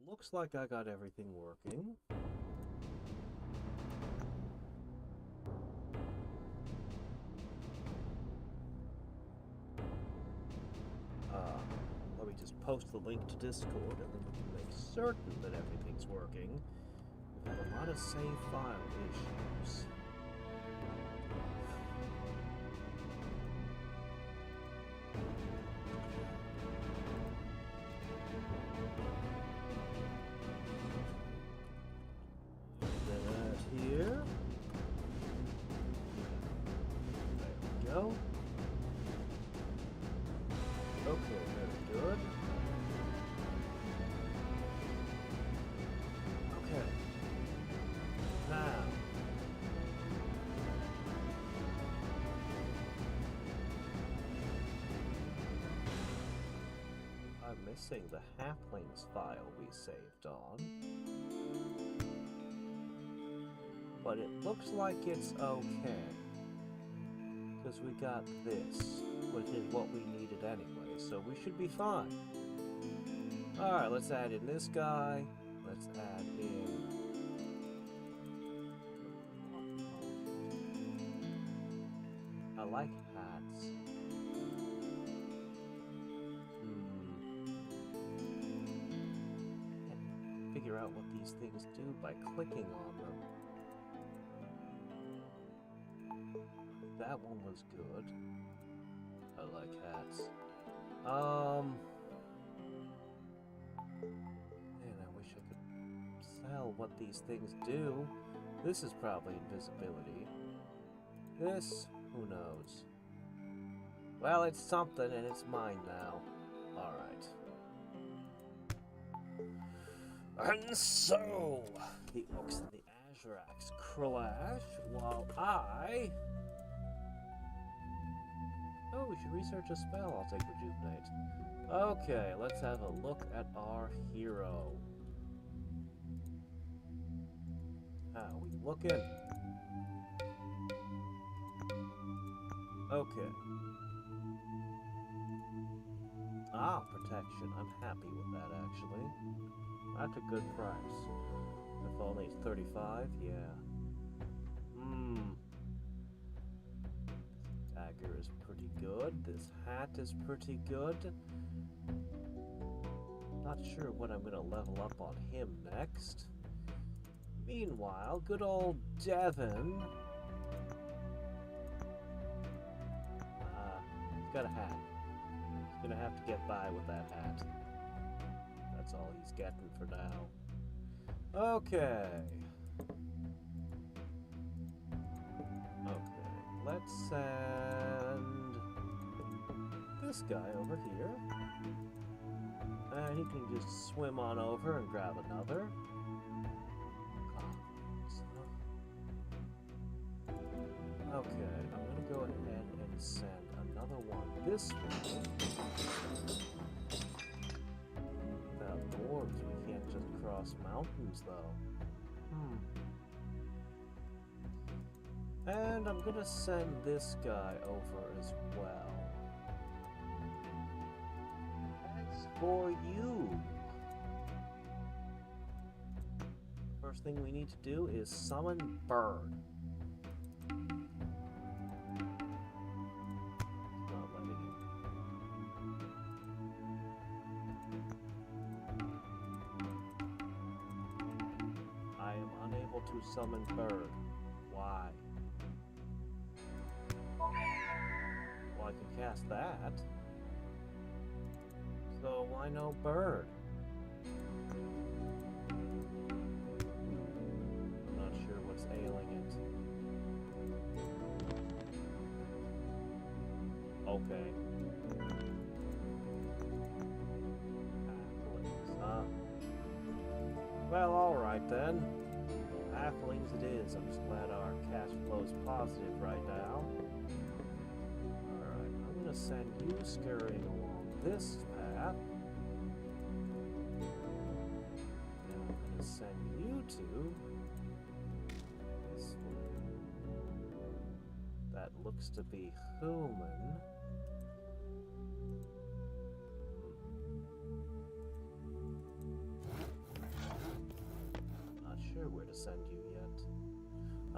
looks like I got everything working. Let me just post the link to Discord and then we can make certain that everything's working. We've had a lot of save file issues. Here. There we go. Okay, very good. Okay. Now. I'm missing the halflings file we saved on. But it looks like it's okay. Because we got this, which is what we needed anyway, so we should be fine. Alright, let's add in this guy. Let's add in... I like hats. Can't figure out what these things do by clicking on them. That one was good. I like hats. Man, I wish I could tell what these things do. This is probably invisibility. This, who knows? Well, it's something and it's mine now. Alright. And so, the orcs and the Hadriex crash while I... Oh, we should research a spell. I'll take Rejuvenate. Okay, let's have a look at our hero. How we looking? Okay. Ah, protection. I'm happy with that, actually. That's a good price. If only it's 35, yeah. Dagger is pretty good. This hat is pretty good. Not sure what I'm gonna level up on him next. Meanwhile, good old Devon. He's got a hat. He's gonna have to get by with that hat. That's all he's getting for now. Okay. Let's send this guy over here. And he can just swim on over and grab another. Okay, I'm gonna go ahead and send another one this way. Without dwarves, we can't just cross mountains though. And I'm gonna send this guy over as well. As for you, first thing we need to do is summon Bird. It's not letting him. I am unable to summon Bird. Why? Well, I can cast that. So why no Bird? I'm not sure what's ailing it. Okay. Halflings, huh? Well, alright then. Halflings it is. I'm just glad our cash flow's positive right now. Alright, I'm gonna send you scurrying along this path. And I'm gonna send you to this one. That looks to be human.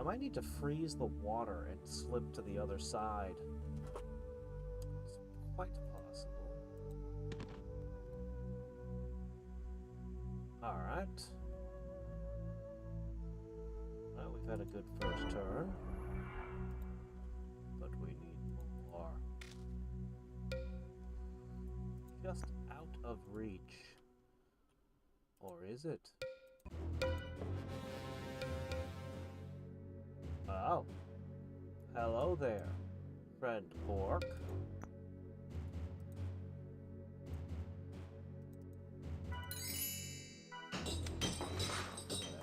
I might need to freeze the water and slip to the other side. It's quite possible. Alright. Well, we've had a good first turn. But we need more. Just out of reach. Or is it? Oh. Hello there, friend Pork. Okay.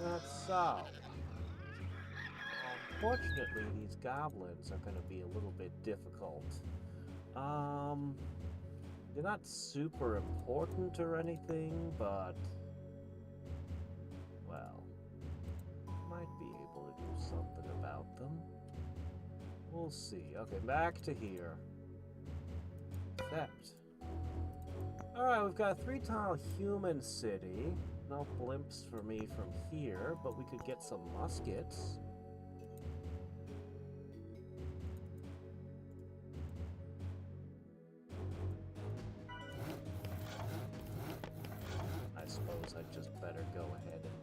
That's so. Unfortunately, these goblins are going to be a little bit difficult. They're not super important or anything, but well, might be able to do something about them. We'll see. Okay, back to here. Except, alright, we've got a 3-tile human city. No blimps for me from here, but we could get some muskets. I suppose I'd just better go ahead and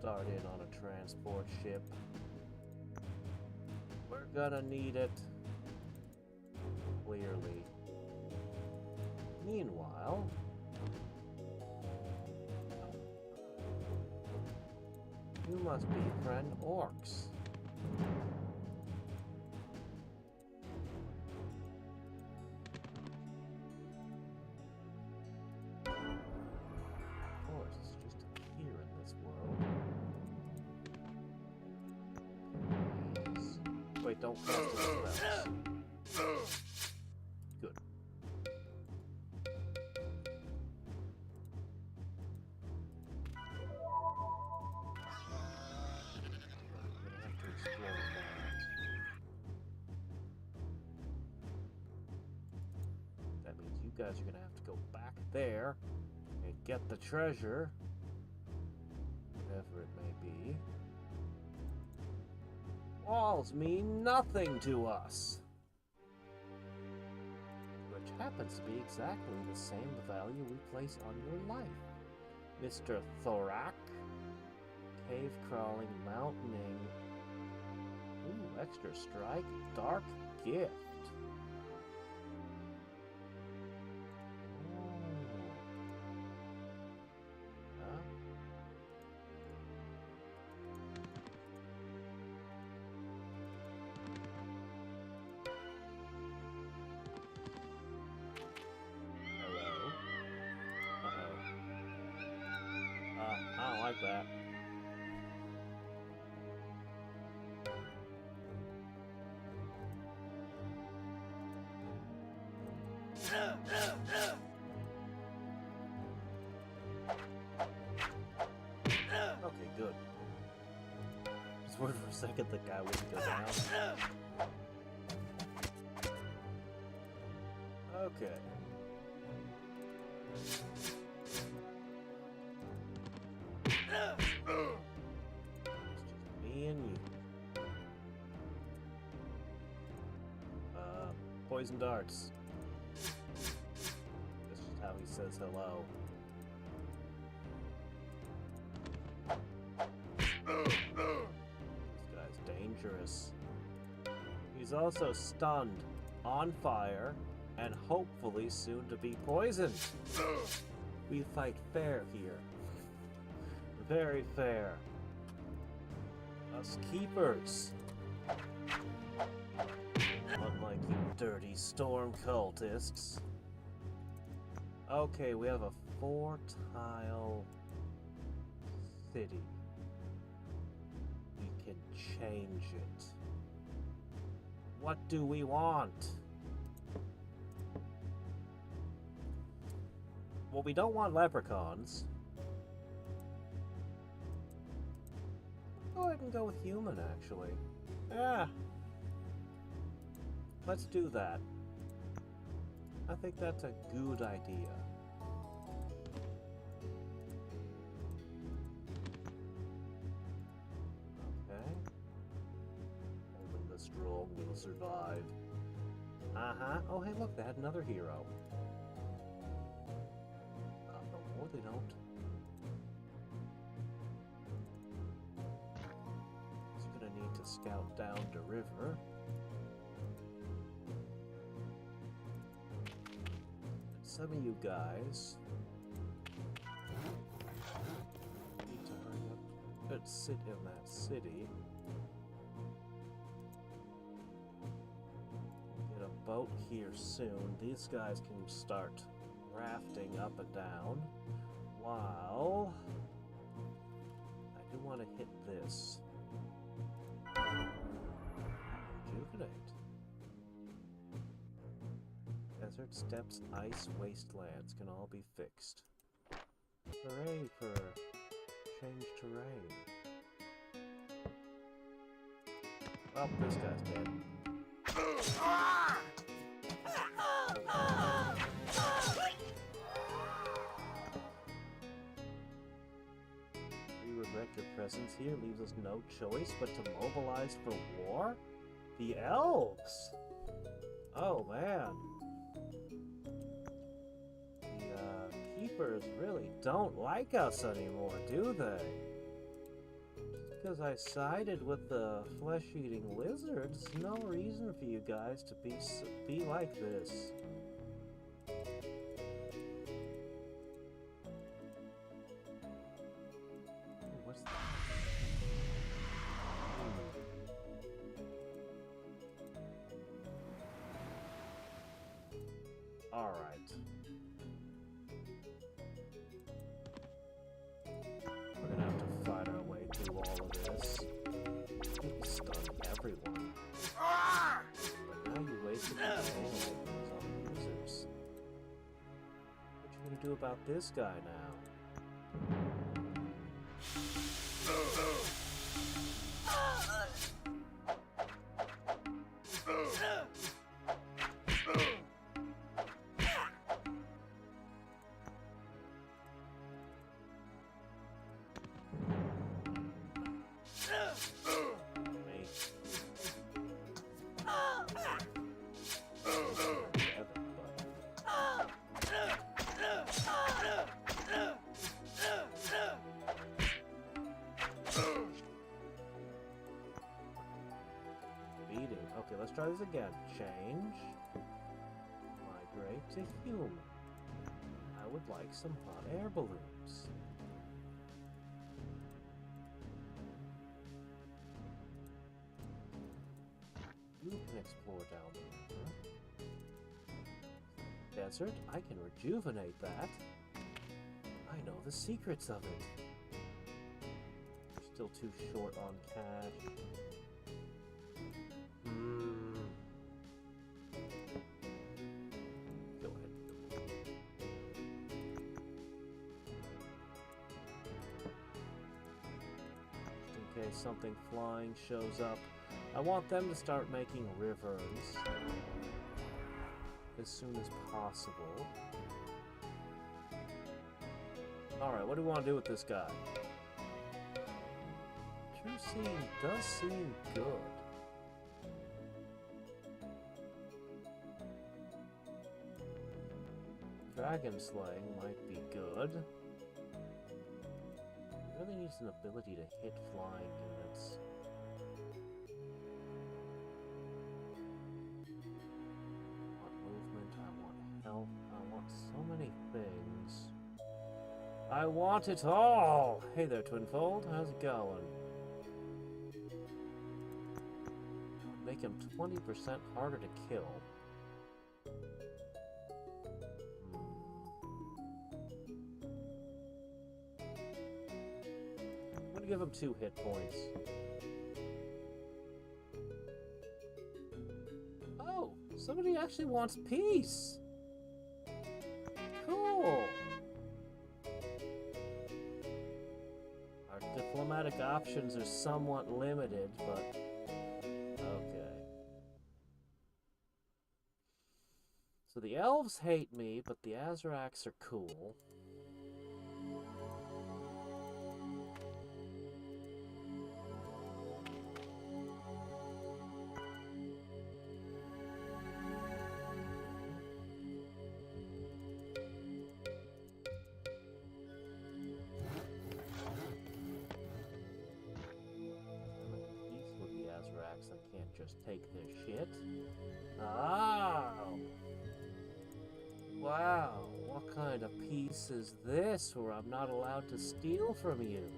start in on a transport ship. We're gonna need it. Clearly. Meanwhile, you must be friend orcs. Of course, it's just here in this world. Please. Wait, don't cast the spells. Good. That means you guys are gonna have to go back there and get the treasure, whatever it may be. Walls mean nothing to us, which happens to be exactly the same value we place on your life, Mr. Thorak. Cave crawling, mountaining. Ooh, extra strike, dark gift. Huh? Hello? Uh-oh. I don't like that. Okay, good. Just worried for a second the guy wouldn't go down. Okay. It's just me and you. Poison darts. That's just how he says hello. This guy's dangerous. He's also stunned, on fire, and hopefully soon to be poisoned. We fight fair here. Very fair. Us keepers. Unlike you dirty storm cultists. Okay, we have a 4-tile city. We can change it. What do we want? Well, we don't want leprechauns. Go ahead and go with human, actually. Yeah. Let's do that. I think that's a good idea. strong will survive. Uh-huh. Oh, hey, look, they had another hero. No, they don't. He's gonna need to scout down the river. Some of you guys need to hurry up and sit in that city. Get a boat here soon. These guys can start rafting up and down. While I do want to hit this. Rejuvenate. Desert steppes, ice, wastelands can all be fixed. Hooray for changed terrain. Oh, this guy's dead. We regret your presence here leaves us no choice but to mobilize for war? The elves! Oh man. Keepers really don't like us anymore, do they? Because I sided with the flesh-eating lizards, no reason for you guys to be like this. What's that? All right. Everyone. But now you wasted your time on users. What you gonna do about this guy now? Okay, let's try this again. Change. Migrate to human. I would like some hot air balloons. You can explore down the river. Desert, I can rejuvenate that. I know the secrets of it. We're still too short on cash. Go ahead. Just in case something flying shows up, I want them to start making rivers as soon as possible. Alright, what do we want to do with this guy? True Seeing does seem good. Dragon Slaying might be good. It really needs an ability to hit flying units. I want movement, I want health, I want so many things. I want it all! Hey there, Twinfold, how's it going? Make him 20% harder to kill. I'm gonna give him 2 hit points. Oh, somebody actually wants peace. Cool. Our diplomatic options are somewhat limited, but okay. So the elves hate me, but the Hadriex are cool. Hadriex. I can't just take their shit. Oh! Wow, what kind of peace is this where I'm not allowed to steal from you?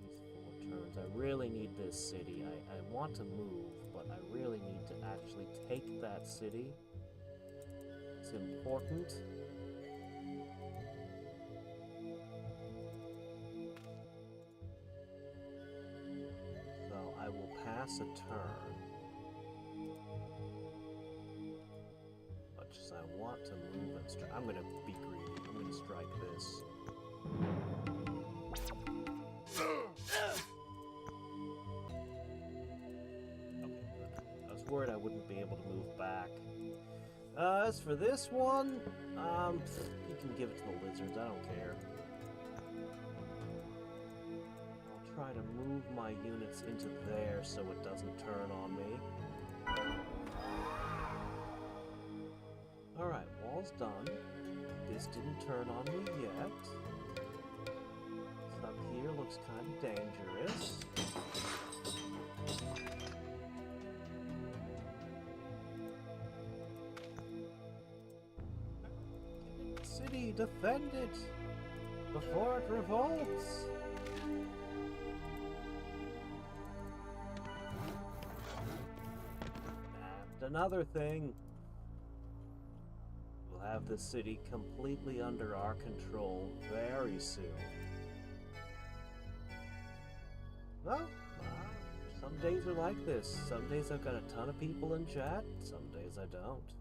These 4 turns. I really need this city. I want to move, but I really need to actually take that city. It's important. So I will pass a turn. Much as I want to move and strike. I'm going to be greedy. I'm going to strike this. Worried I wouldn't be able to move back. As for this one, you can give it to the lizards, I don't care. I'll try to move my units into there so it doesn't turn on me. Alright, wall's done. This didn't turn on me yet. This up here looks kind of dangerous. City, defend it before it revolts. And another thing, we'll have the city completely under our control very soon. Well, some days are like this. Some days I've got a ton of people in chat, some days I don't.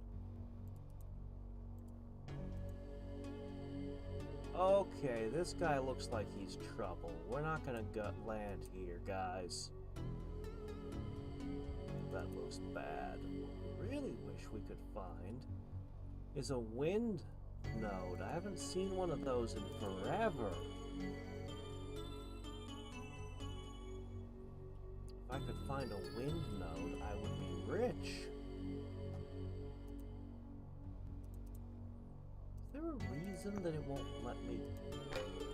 Okay, this guy looks like he's trouble. We're not gonna gut land here, guys. That looks bad. What we really wish we could find is a wind node. I haven't seen one of those in forever. If I could find a wind node, I would be rich. Is there a reason that it won't let me?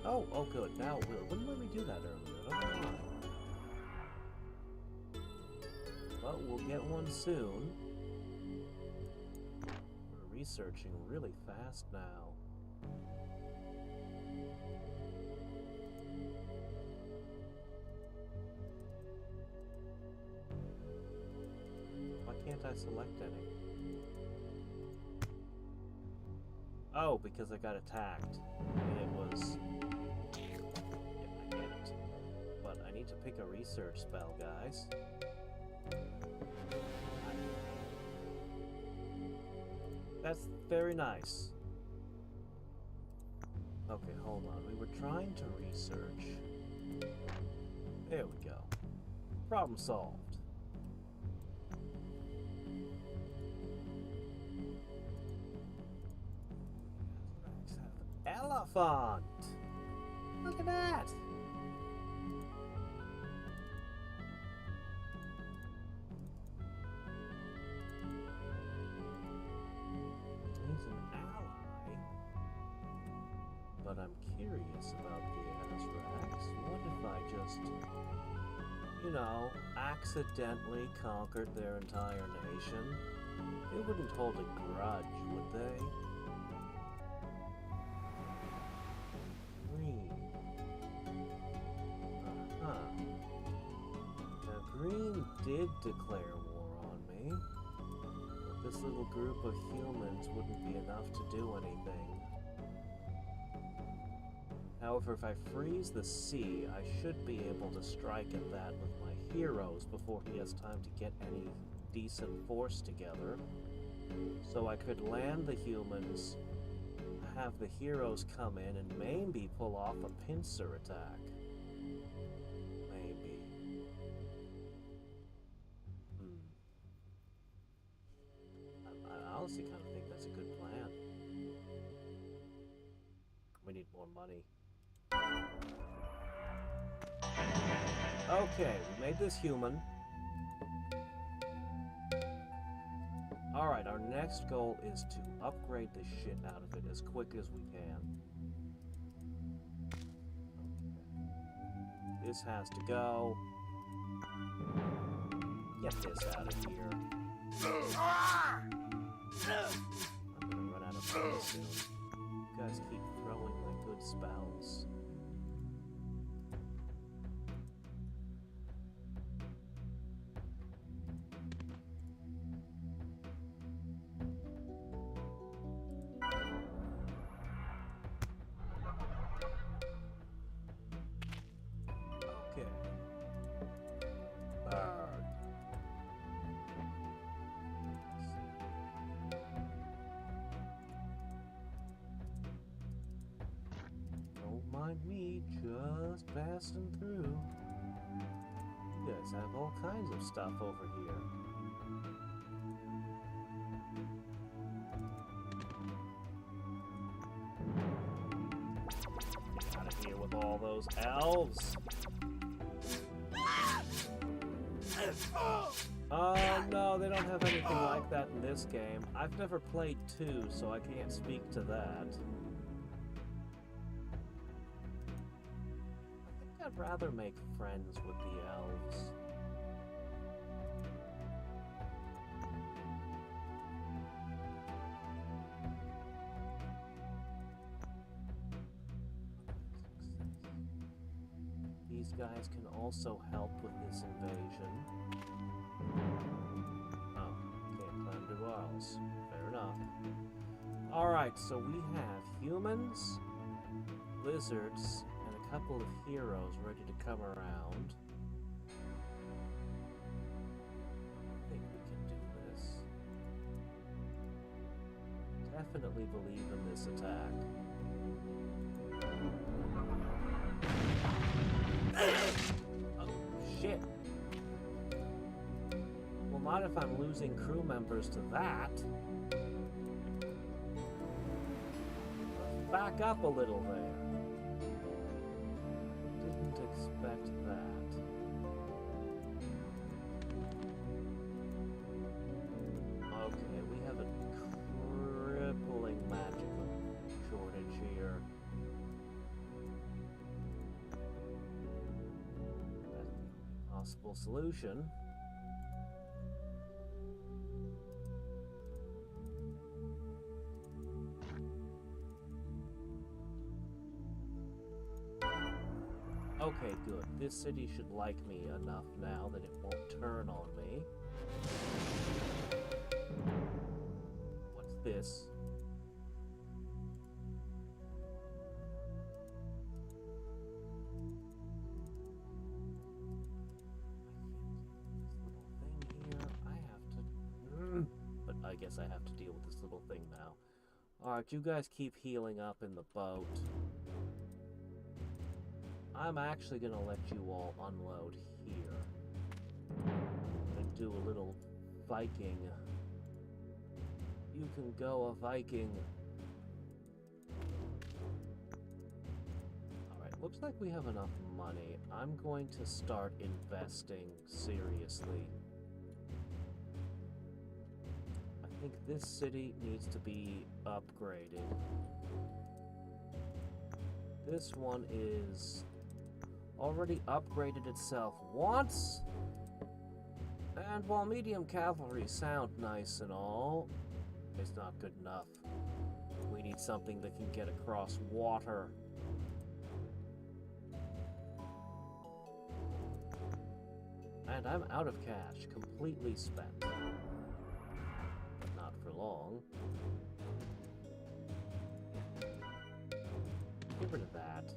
Oh, good. Now it will. Wouldn't let me do that earlier. I don't know why. But we'll get one soon. We're researching really fast now. Why can't I select any? Oh, because I got attacked. And it was... Yeah, I get it. But I need to pick a research spell, guys. That's very nice. Okay, hold on. We were trying to research. There we go. Problem solved. Elephant! Look at that! He's an ally. But I'm curious about the Hadriex. What if I just, you know, accidentally conquered their entire nation? They wouldn't hold a grudge, would they? Green did declare war on me, but this little group of humans wouldn't be enough to do anything. However, if I freeze the sea, I should be able to strike at that with my heroes before he has time to get any decent force together. So I could land the humans, have the heroes come in, and maybe pull off a pincer attack. I honestly kind of think that's a good plan. We need more money. Okay, we made this human. Alright, our next goal is to upgrade the shit out of it as quick as we can. Okay. This has to go. Get this out of here. I'm gonna run out of food soon. You guys keep throwing my good spells. Mind me, just passing through. You guys have all kinds of stuff over here. Get out of here with all those elves. Oh no, they don't have anything like that in this game. I've never played 2, so I can't speak to that. I'd rather make friends with the elves. These guys can also help with this invasion. Oh, can't climb to walls. Fair enough. Alright, so we have humans, lizards, a couple of heroes ready to come around. I think we can do this. Definitely believe in this attack. Oh, shit. Well, not if I'm losing crew members to that. Let's back up a little there. Expect that. Okay, we have a crippling magical shortage here. That's a possible solution. Okay, good. This city should like me enough now that it won't turn on me. What's this? But I guess I have to deal with this little thing now. Alright, you guys keep healing up in the boat. I'm actually gonna let you all unload here. And do a little Viking. You can go a Viking. Alright, looks like we have enough money. I'm going to start investing seriously. I think this city needs to be upgraded. This one is already upgraded itself once, and while medium cavalry sound nice and all, it's not good enough. We need something that can get across water. And I'm out of cash, completely spent. But not for long. Get rid of that.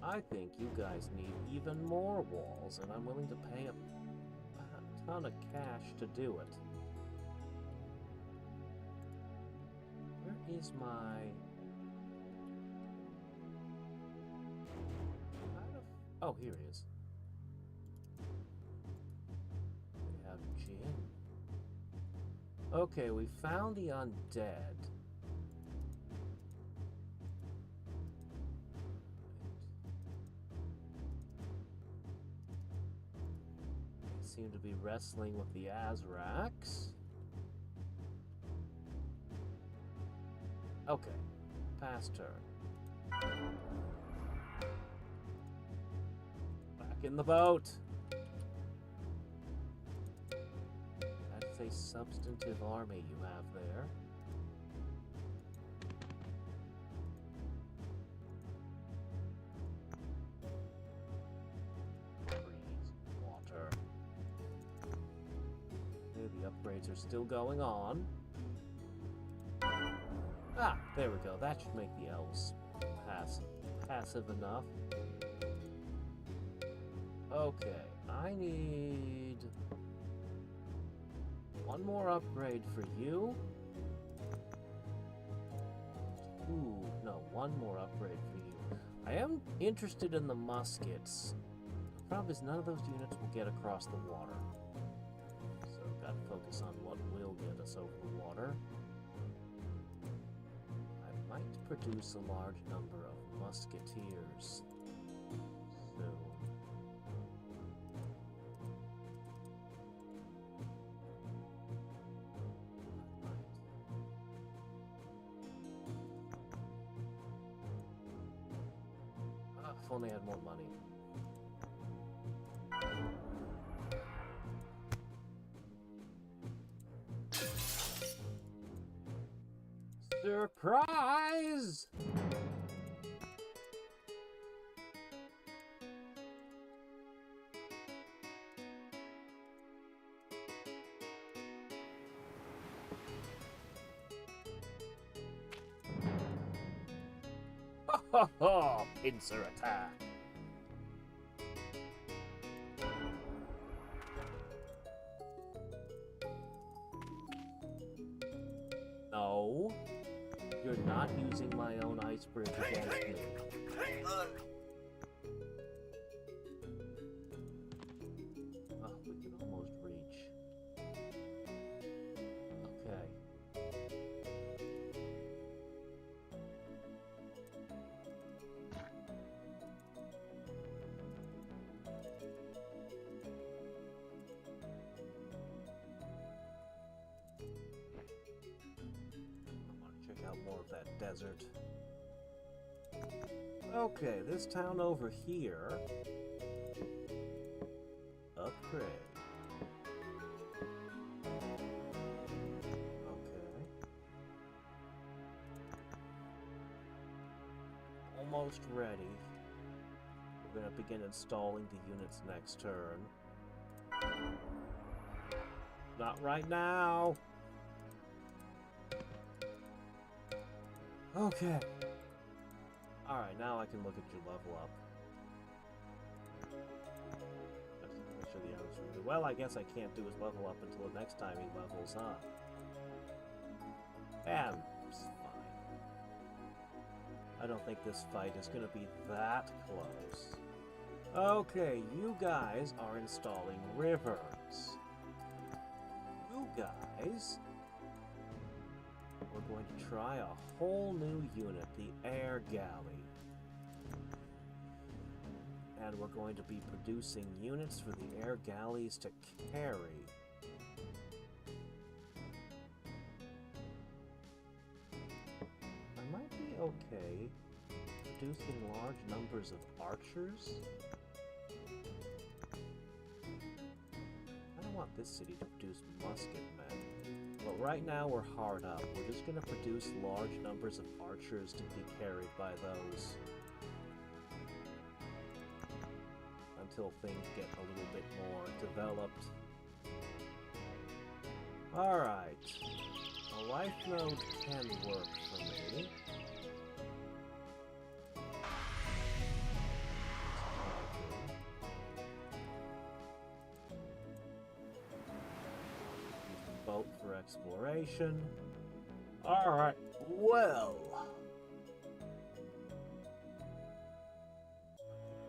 I think you guys need even more walls, and I'm willing to pay a ton of cash to do it. Where is my... Oh, here it is. We have gin. Okay, we found the undead. seem to be wrestling with the Hadriex. Okay, pass turn. Back in the boat. That's a substantive army you have there. Water. Okay, the upgrades are still going on. Ah, there we go. That should make the elves passive enough. Okay, I need one more upgrade for you. Ooh, no, one more upgrade for you. I am interested in the muskets. The problem is none of those units will get across the water. So I've got to focus on what will get us over the water. I might produce a large number of musketeers soon. If only I had more money. Surprise! Ho ho ho! Pincer attack! No, you're not using my own ice bridge against me. Oh, we can almost reach. Okay. Out more of that desert. Okay, this town over here. Upgrade. Okay. Almost ready. We're gonna begin installing the units next turn. Not right now! Okay. Alright, now I can look at your level up. Make sure the arrows are really well. I guess I can't do his level up until the next time he levels up. And it's fine. I don't think this fight is going to be that close. Okay, you guys are installing rivers. You guys... We're going to try a whole new unit, the air galley. And we're going to be producing units for the air galleys to carry. I might be okay producing large numbers of archers. I don't want this city to produce musket men. But right now we're hard up. We're just going to produce large numbers of archers to be carried by those. Until things get a little bit more developed. Alright. A life node can work for me. Boat for exploration. Alright, well.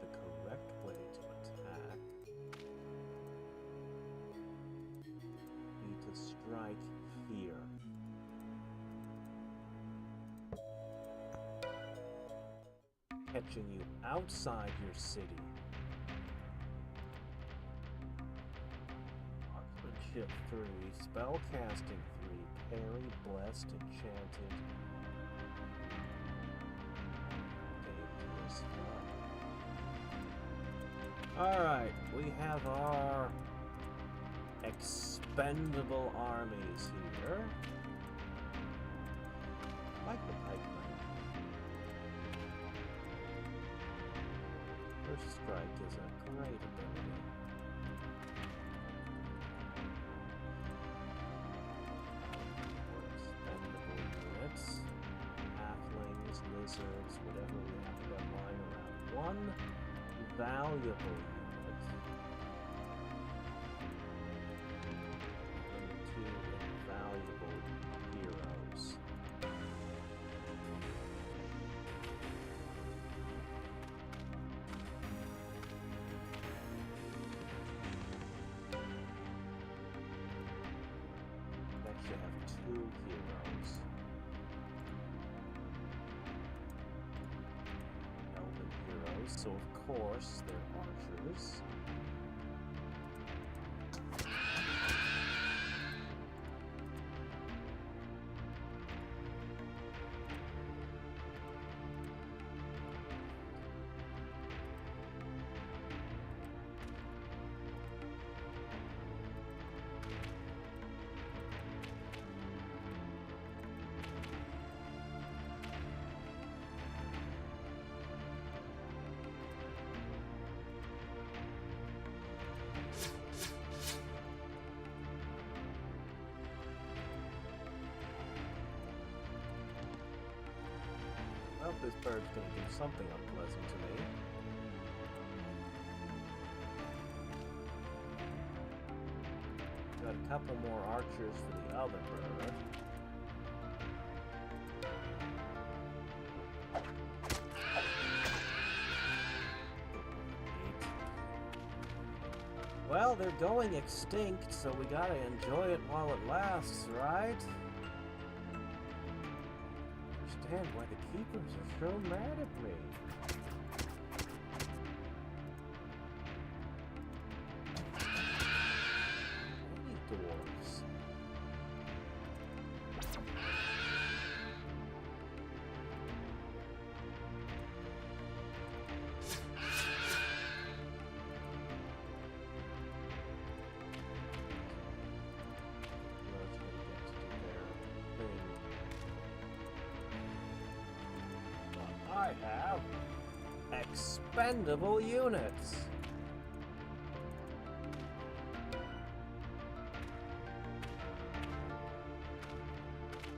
The correct way to attack be to strike here. Catching you outside your city. Leadership 3, Spellcasting 3, Parry, Blessed, Enchanted, Dangerous. Alright, we have our expendable armies here. I like the pikemen. First Strike is a great ability. Expendable units, halflings, lizards, whatever we have got lying around. One valuable unit. And two invaluable heroes. Actually have two heroes. Elven heroes, so of course they're archers. Well, this bird's gonna do something unpleasant to me. Got a couple more archers for the other bird. Well, they're going extinct, so we gotta enjoy it while it lasts, right? Understand why the keepers are so mad at me. Any dwarves? I have expendable units.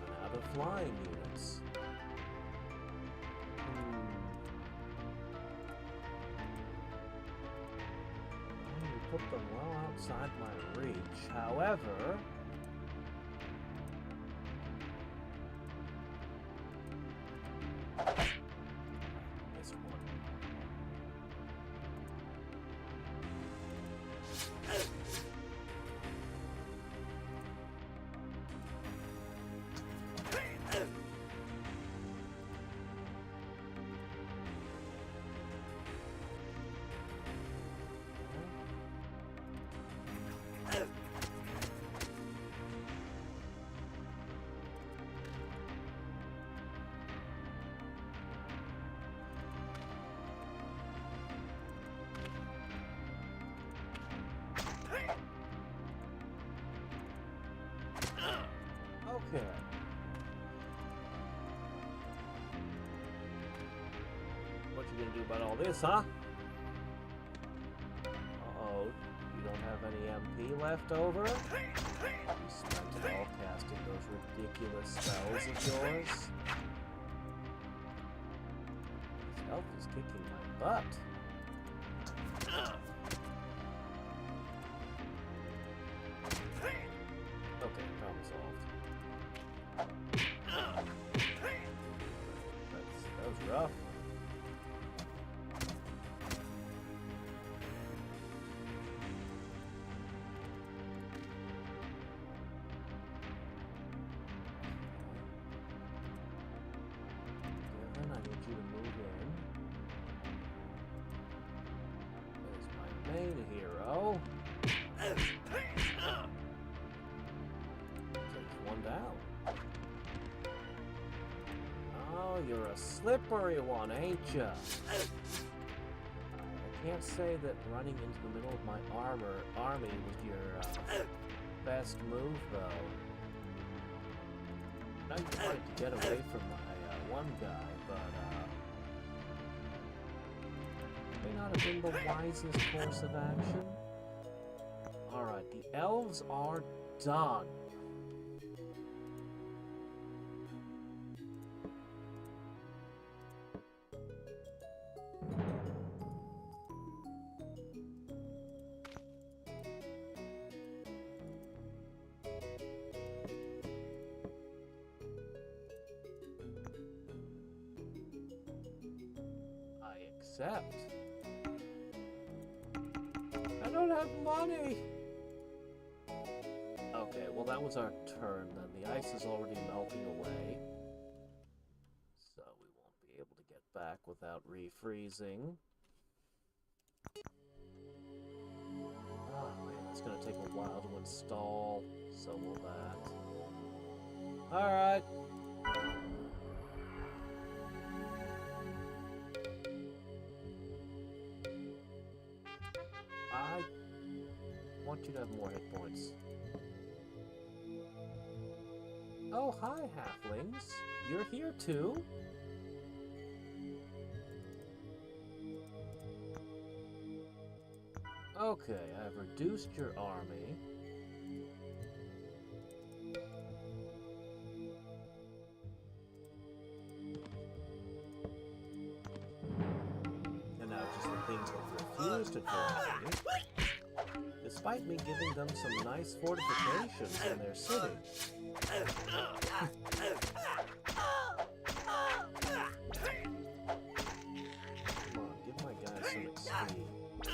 Now the flying units. Well, you put them well outside my reach. However, okay. What you gonna do about all this, huh? Uh-oh, you don't have any MP left over? You spent it all casting those ridiculous spells of yours? This elf is kicking my butt. Okay, problem solved. That was rough. Then I need you to move in. There's my main hero. a slippery one, ain't ya? I can't say that running into the middle of my army was your best move, though. I know you wanted to get away from my one guy, but may not have been the wisest course of action. Alright, the elves are done. Except I don't have money. Okay, well that was our turn then. The ice is already melting away, so we won't be able to get back without refreezing. Oh man, that's gonna take a while to install. So will that. Alright. I want you to have more hit points. Oh, hi, halflings. You're here too? Okay, I've reduced your army. And now just the things that refuse to join me. Despite me giving them some nice fortifications in their city. Come on, give my guys some XP. I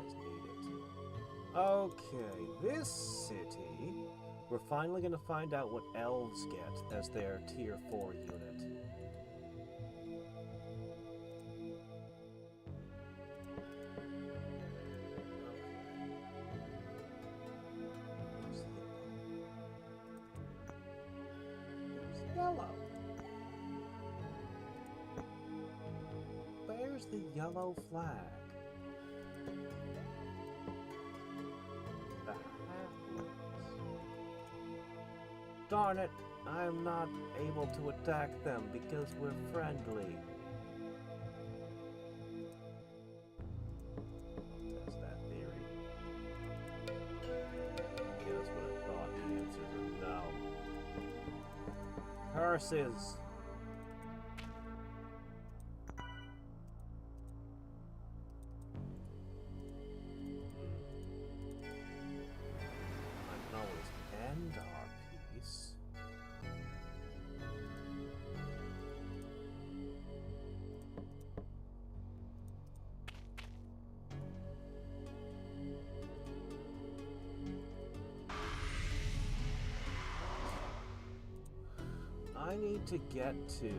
just need it. Okay, this city, we're finally going to find out what elves get as their tier 4 unit. Yellow. Where's the yellow flag? The halflings. Darn it, I'm not able to attack them because we're friendly. Test that theory. Yeah, that's what I thought. The answers are no. Curses! I can always end our peace. I need to get to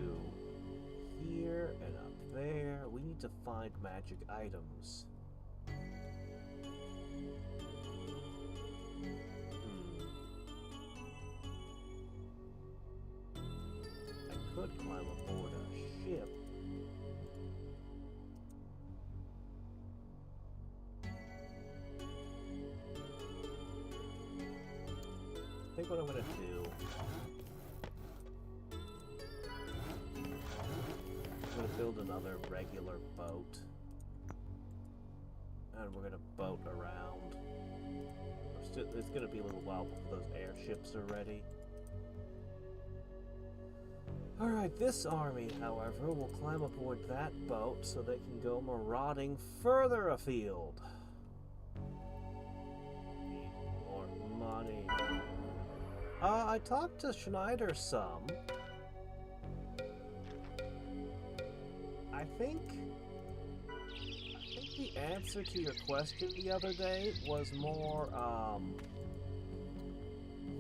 here and up there. We need to find magic items. I could climb aboard a ship. I think what I'm gonna do, I'm gonna build another regular boat, and we're gonna boat around. It's gonna be a little while before those airships are ready. Alright, this army, however, will climb aboard that boat so they can go marauding further afield. Need more money. I talked to Schneider some. I think the answer to your question the other day was more,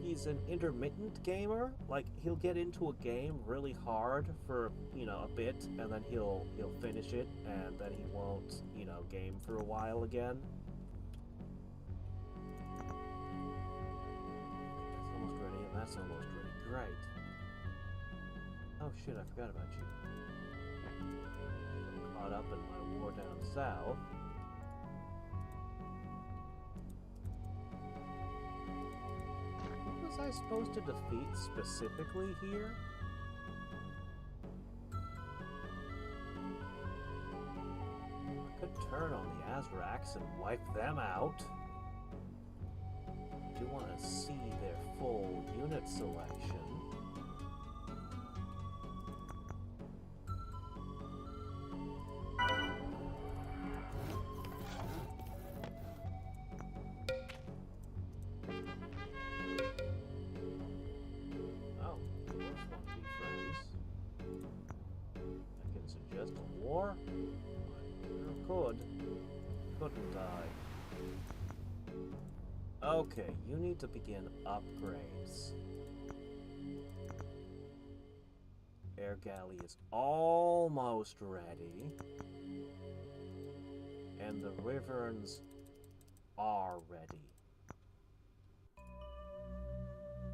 he's an intermittent gamer. Like, he'll get into a game really hard for, a bit, and then he'll finish it, and then he won't, game for a while again. That's almost ready, and that's almost ready. great. Oh shit, I forgot about you. Caught up in my war down south. What was I supposed to defeat specifically here? I could turn on the Hadriex and wipe them out. I do want to see their full unit selection. Okay, you need to begin upgrades. Air galley is almost ready. And the wyverns are ready.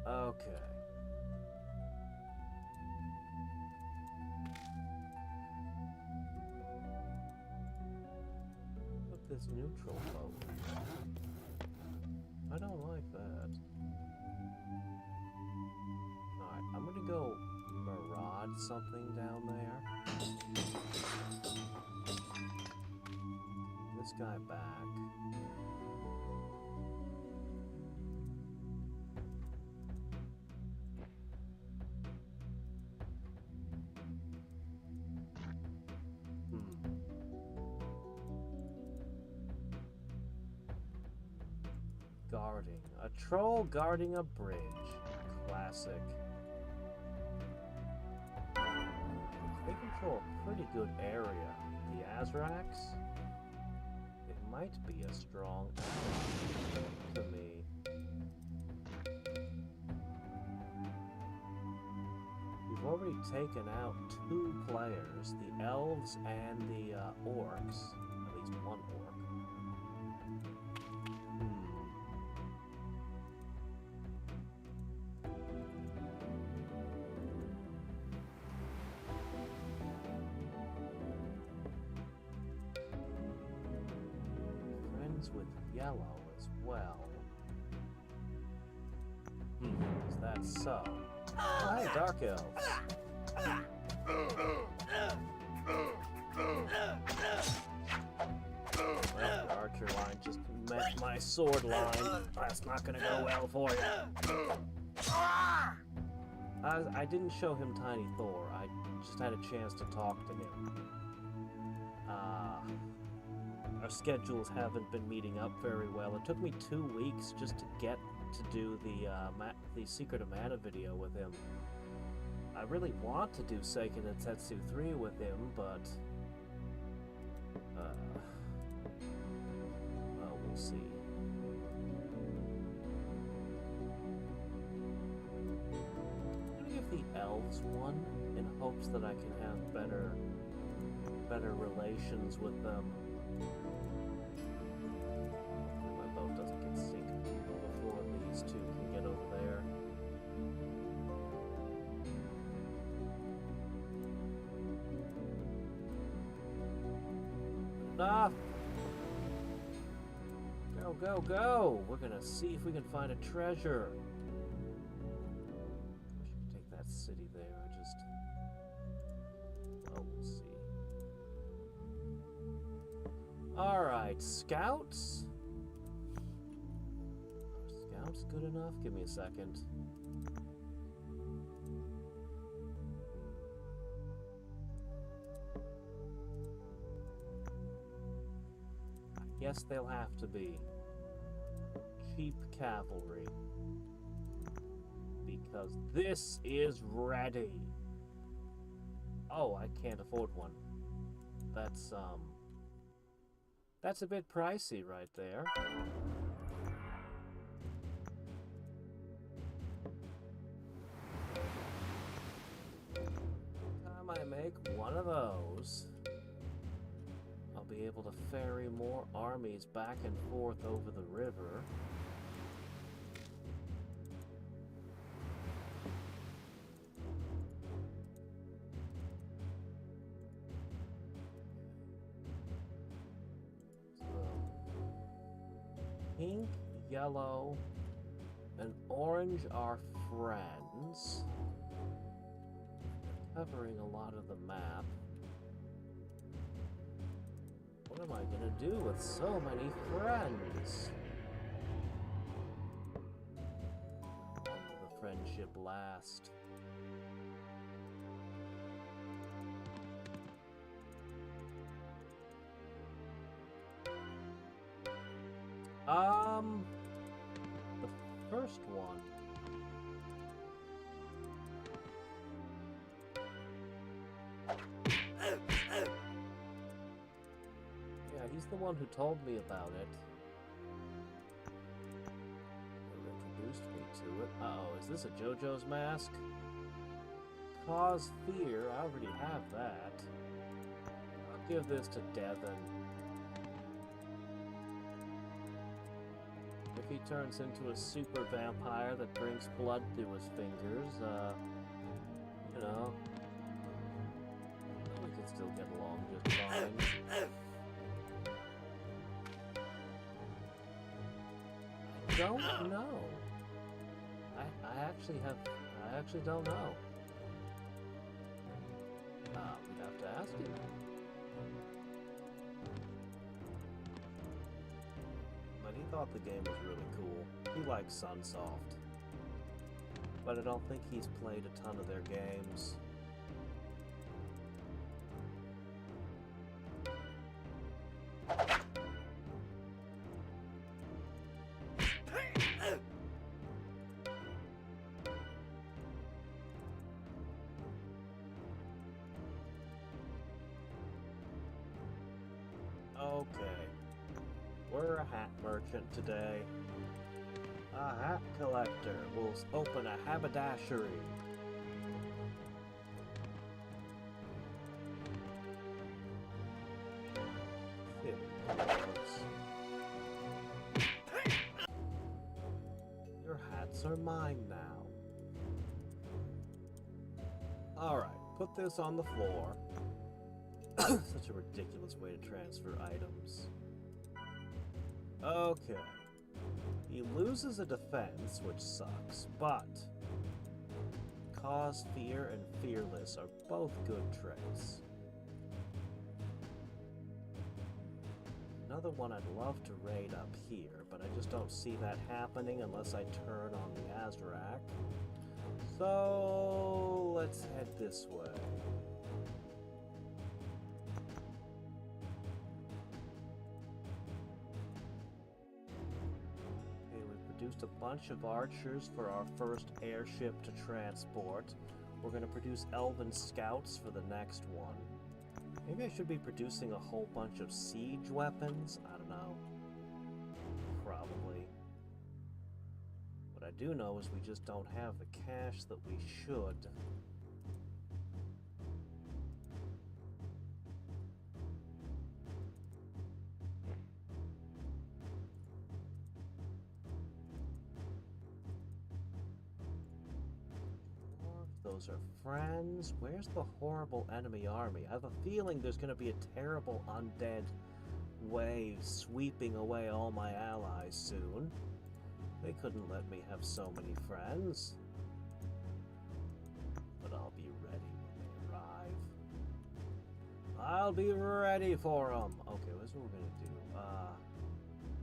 Okay. Put this neutral boat. I don't like that. Alright, I'm gonna go maraud something down there. This guy back. Guarding. A troll guarding a bridge. Classic. They control a pretty good area. The Hadriex, it might be a strong ally to me. We've already taken out 2 players, the elves and the orcs. At least one orc. With yellow as well. Is that so? Hi, Dark Elves. Well, the archer line just met my sword line. That's not gonna go well for you. I didn't show him Tiny Thor. I just had a chance to talk to him. Our schedules haven't been meeting up very well. It took me 2 weeks just to get to do the Secret of Mana video with him. I really want to do Seiken and Tetsu 3 with him, but well, we'll see. I'm gonna give the elves one in hopes that I can have better relations with them. My boat doesn't get sink before these two can get over there. Enough! Go, go, go! We're gonna see if we can find a treasure. I wish I could take that city there. Well, we'll see. Alright, scouts? Are scouts good enough? Give me a second. I guess they'll have to be cheap cavalry. Because this is ready. Oh, I can't afford one. That's a bit pricey right there. Time I make one of those, I'll be able to ferry more armies back and forth over the river. Pink, yellow, and orange are friends, covering a lot of the map. What am I gonna do with so many friends? How long will the friendship last? The first one. Yeah, he's the one who told me about it. Who introduced me to it. Uh-oh, is this a JoJo's mask? Cause fear, I already have that. I'll give this to Devon. If he turns into a super vampire that brings blood through his fingers, you know, we can still get along just fine. I don't know. I actually don't know. We'd have to ask him. But he thought the game was really cool. He likes Sunsoft. But I don't think he's played a ton of their games. Okay. We're a hat merchant today. A hat collector will open a haberdashery. Your hats are mine now. Alright, put this on the floor. Such a ridiculous way to transfer items. Okay. He loses a defense, which sucks, but Cause, Fear, and Fearless are both good traits. Another one I'd love to raid up here, but I just don't see that happening unless I turn on the Hadriex. So let's head this way. Produced a bunch of archers for our first airship to transport. We're going to produce elven scouts for the next one. Maybe I should be producing a whole bunch of siege weapons? I don't know. Probably. What I do know is we just don't have the cash that we should. Those are friends. Where's the horrible enemy army? I have a feeling there's going to be a terrible undead wave sweeping away all my allies soon. They couldn't let me have so many friends. But I'll be ready when they arrive. I'll be ready for them. Okay, what's what we're going to do?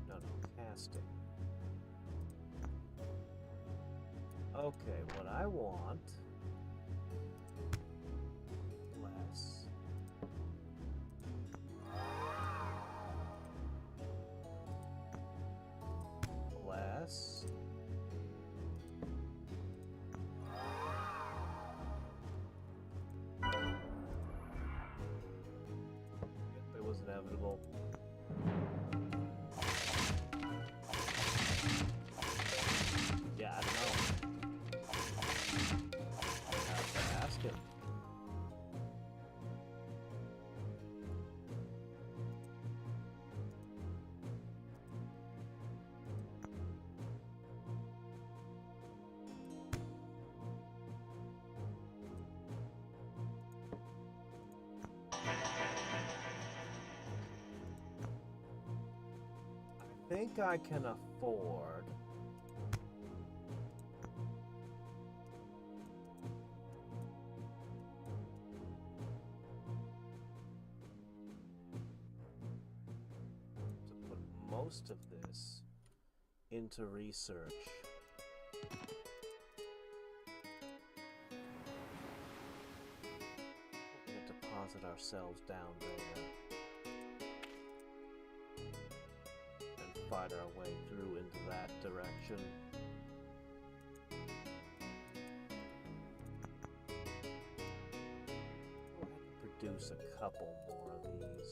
No, casting. Okay, what I want... Less. It was inevitable. Yeah, I don't know. I have to ask him. think I can afford to put most of this into research. We're going to deposit ourselves down there and fight our way through into that direction. Go ahead and produce a couple more of these.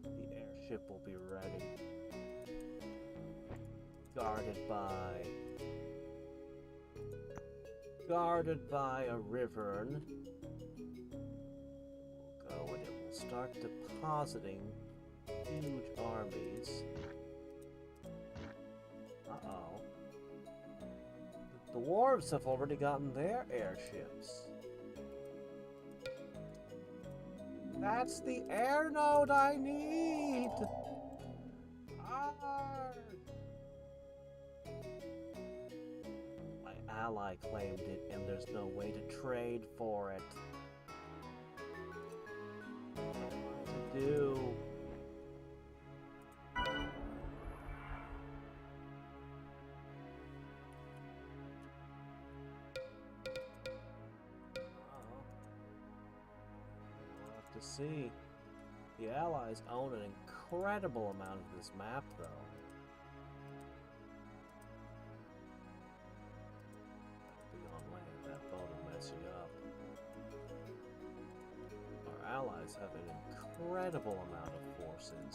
The airship will be ready. Guarded by a wyvern. We'll go and it will start depositing huge armies. Uh-oh. The dwarves have already gotten their airships. That's the air node I need! Ally claimed it, and there's no way to trade for it. What to do? We'll have to see. The Allies own an incredible amount of this map, though. Our allies have an incredible amount of forces.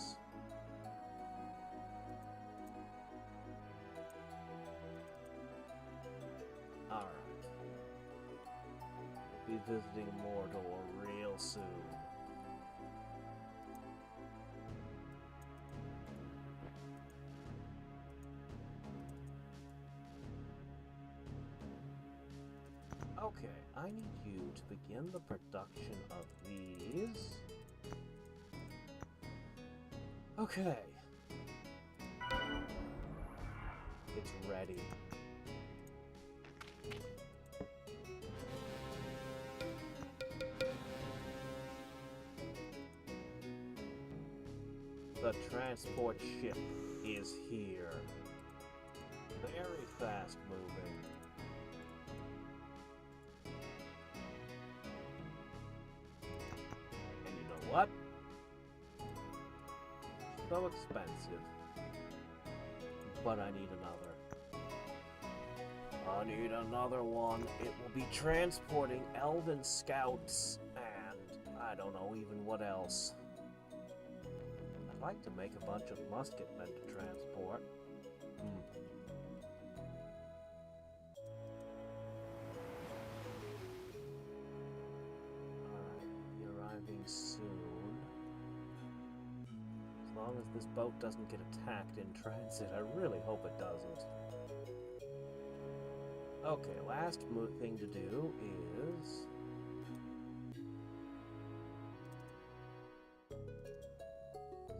Alright. We'll be visiting Mordor real soon. Okay, I need you to begin the production of these. Okay. It's ready. The transport ship is here. Very fast moving. What? So expensive. But I need another. I need another one. It will be transporting elven scouts and I don't know even what else. I'd like to make a bunch of musketmen to transport. Soon. As long as this boat doesn't get attacked in transit, I really hope it doesn't. Okay, last thing to do is...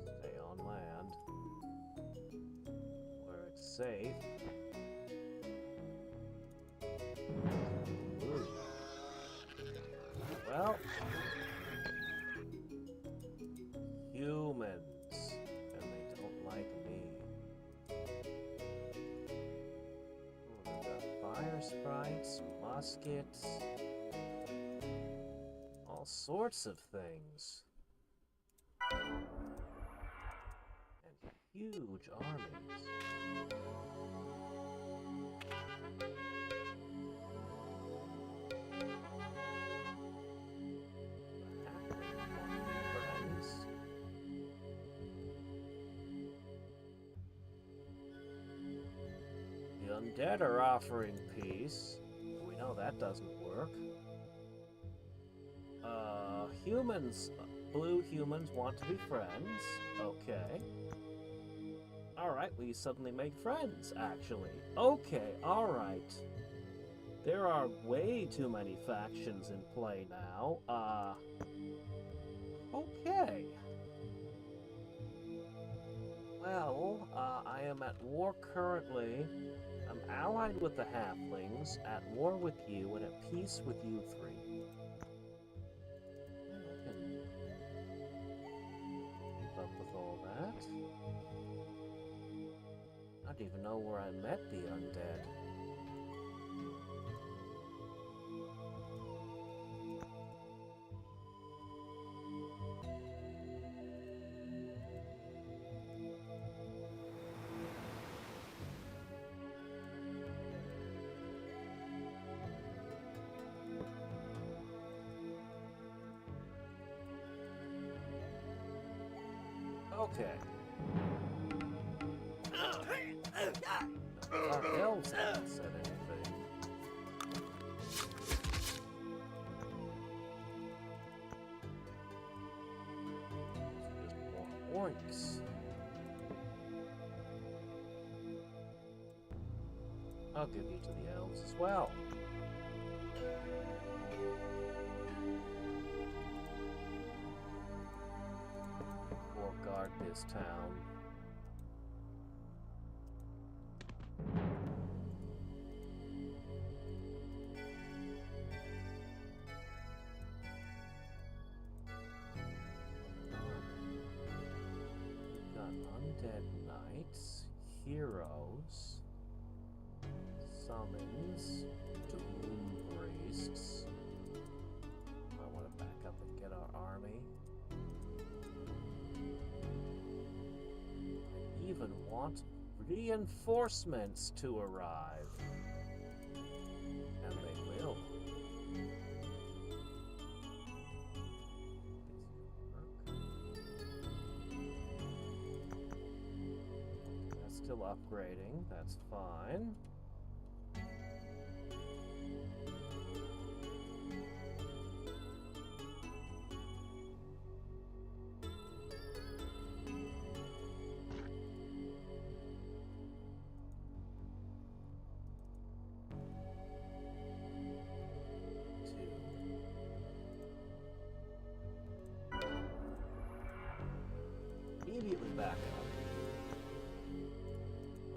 stay on land, where it's safe. Ooh. Well... humans, and they don't like me. Ooh, we've got fire sprites, muskets, all sorts of things. And huge armies. Undead are offering peace. We know that doesn't work. Humans, blue humans want to be friends. Okay. Alright, we suddenly make friends, actually. Okay, alright. There are way too many factions in play now. Okay. Well, I am at war currently. I'm allied with the halflings, at war with you, and at peace with you three. I can keep up with all that. I don't even know where I met the undead. Okay. Our elves haven't said anything. Just more orcs. I'll give you to the elves as well. Or guard this town. We've got undead knights, heroes, summons, doom priests. I want to back up and get our army. I even want reinforcements to arrive. And they will. That's still upgrading, that's fine. Immediately back up.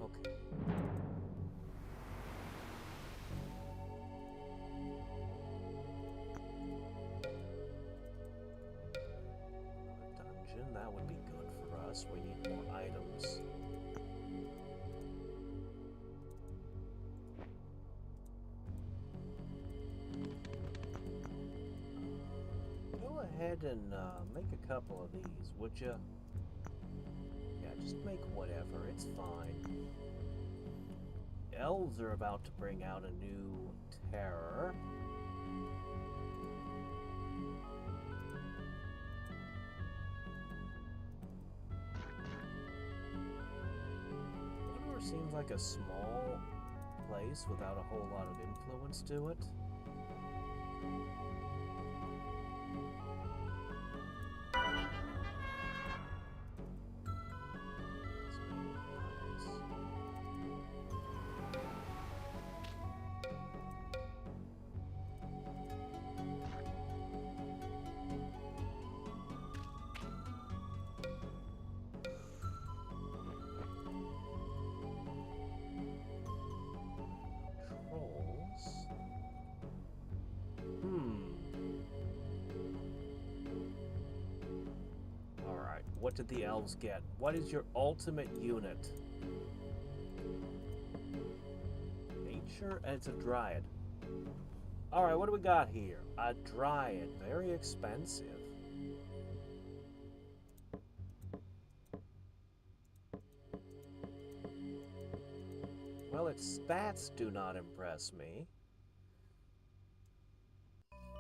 Okay. A dungeon, that would be good for us. We need more items. Go ahead and make a couple of these, would you? Just make whatever, it's fine. Elves are about to bring out a new terror. Mordor seems like a small place without a whole lot of influence to it. What did the elves get? What is your ultimate unit? Nature, and it's a dryad. Alright, what do we got here? A dryad. Very expensive. Well, its stats do not impress me.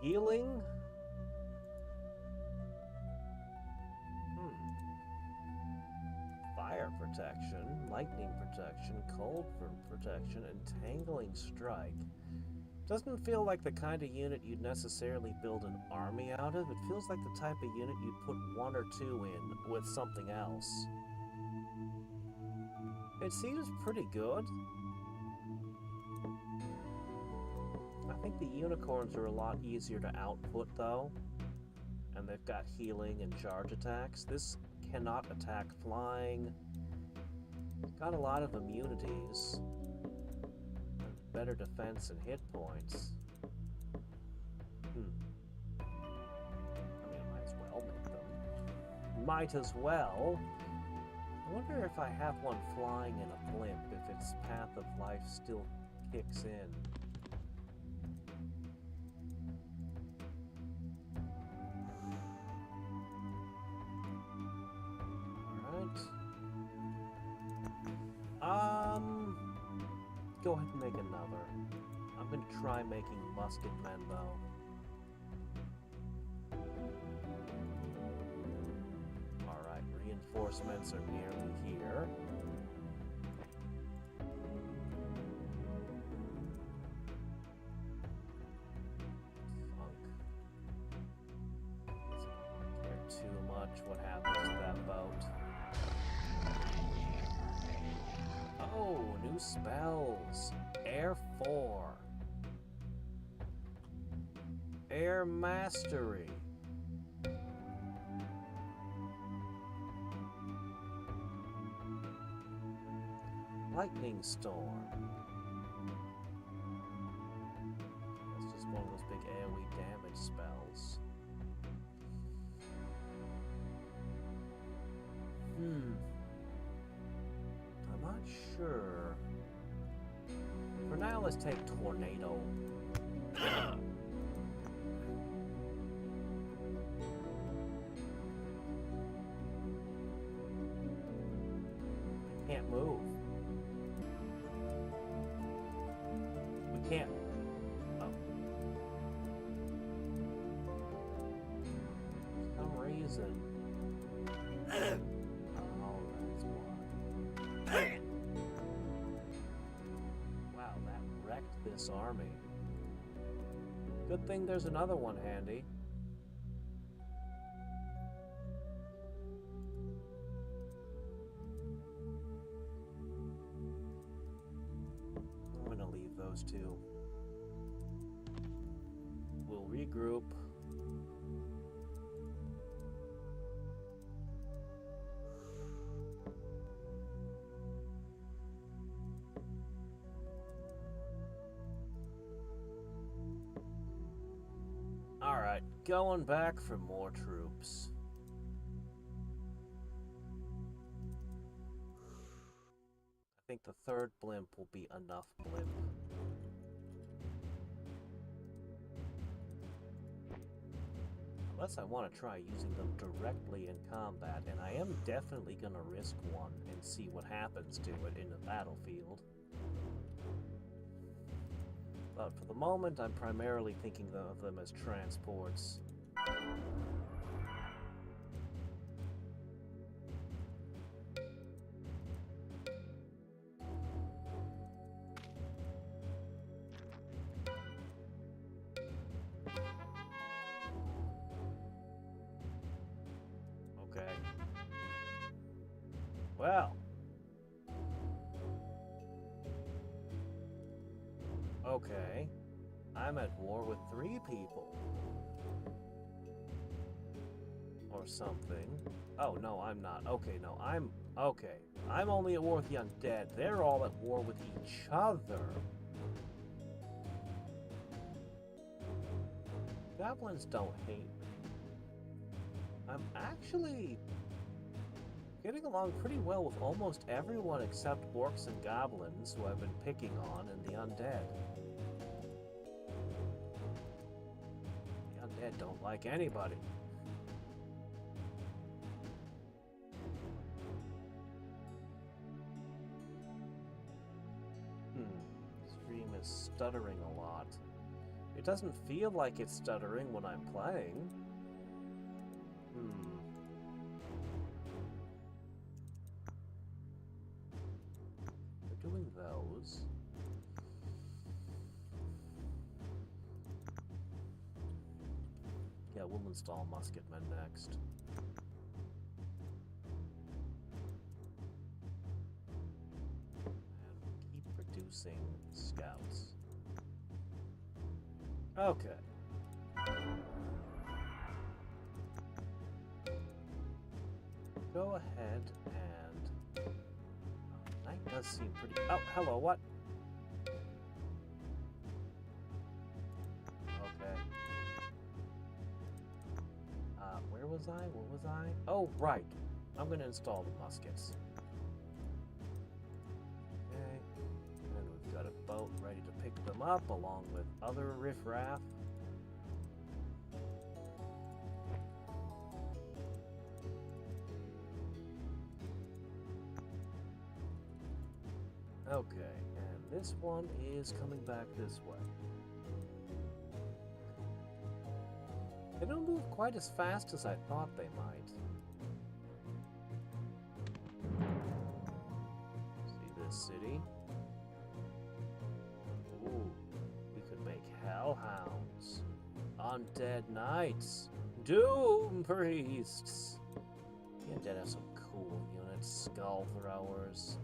Healing? Fire protection, lightning protection, cold protection, entangling strike. Doesn't feel like the kind of unit you'd necessarily build an army out of. It feels like the type of unit you'd put one or two in with something else. It seems pretty good. I think the unicorns are a lot easier to output though. And they've got healing and charge attacks. This cannot attack flying. Got a lot of immunities. Better defense and hit points. I mean, I might as well make them. Might as well. I wonder if I have one flying in a blimp, if its path of life still kicks in. Go ahead and make another. I'm gonna try making musket men, though. Alright, reinforcements are nearly here. Funk. Doesn't care too much what happens to that boat. Oh, new spells. Air 4. Air Mastery. Lightning Storm. That's just one of those big AoE damage spells. I'm not sure. For now, let's take Tornado. We can't move. We can't. Oh. For some reason. This army. Good thing there's another one handy. I'm gonna leave those two. We'll regroup. Alright, going back for more troops. I think the third blimp will be enough blimp. Unless I want to try using them directly in combat, and I am definitely going to risk one and see what happens to it in the battlefield. But for the moment, I'm primarily thinking of them as transports. Okay. Well. Okay, I'm at war with 3 people. Or something. Oh, no, I'm not. Okay, no, okay. I'm only at war with the undead. They're all at war with each other. Goblins don't hate me. I'm actually getting along pretty well with almost everyone except orcs and goblins who I've been picking on, and the undead. The undead don't like anybody. Stream is stuttering a lot. It doesn't feel like it's stuttering when I'm playing. We're doing those. Yeah, we'll install musketmen next. And keep producing scouts. Okay. Go ahead and does seem pretty... Oh, hello, what? Okay. Where was I? What was I? Oh, right. I'm going to install the muskets. Okay. And we've got a boat ready to pick them up, along with other riffraff. Okay, and this one is coming back this way. They don't move quite as fast as I thought they might. See this city? Ooh, we could make hellhounds, undead knights, doom priests. The undead have some cool units, skull throwers.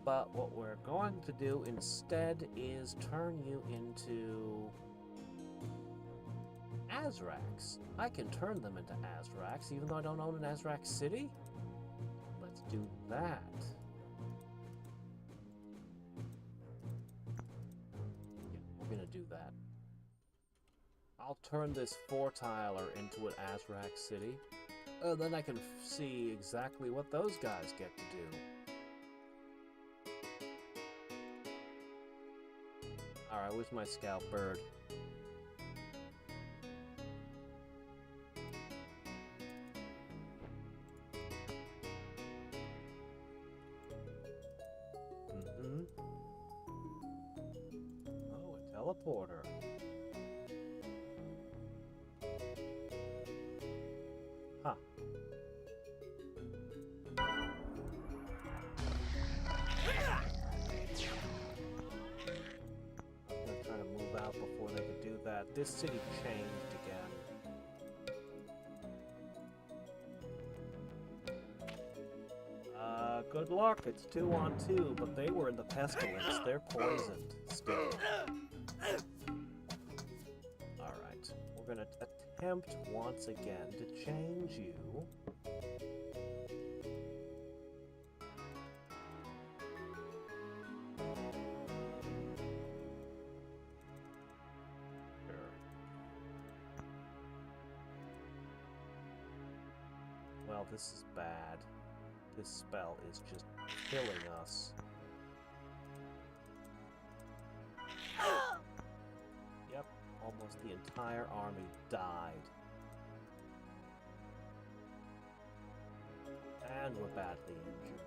But what we're going to do instead is turn you into Hadriex. I can turn them into Hadriex, even though I don't own an Hadriex city. Let's do that. Yeah, we're gonna do that. I'll turn this 4-tiler into an Hadriex city. Then I can see exactly what those guys get to do. Alright, where's my scout bird? Oh, a teleporter. Huh. Before they could do that. This city changed again. Good luck. It's 2-on-2, but they were in the pestilence. They're poisoned still. Alright. We're gonna attempt once again to change you. Well, this is bad. This spell is just killing us. Yep, almost the entire army died. And we're badly injured.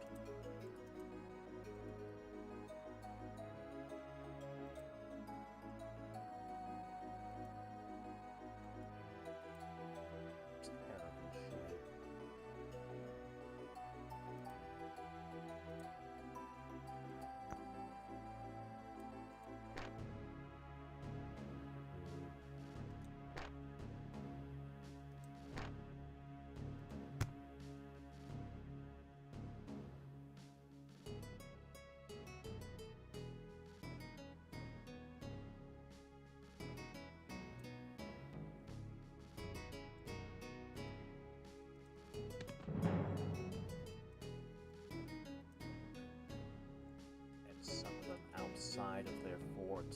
Outside of their fort.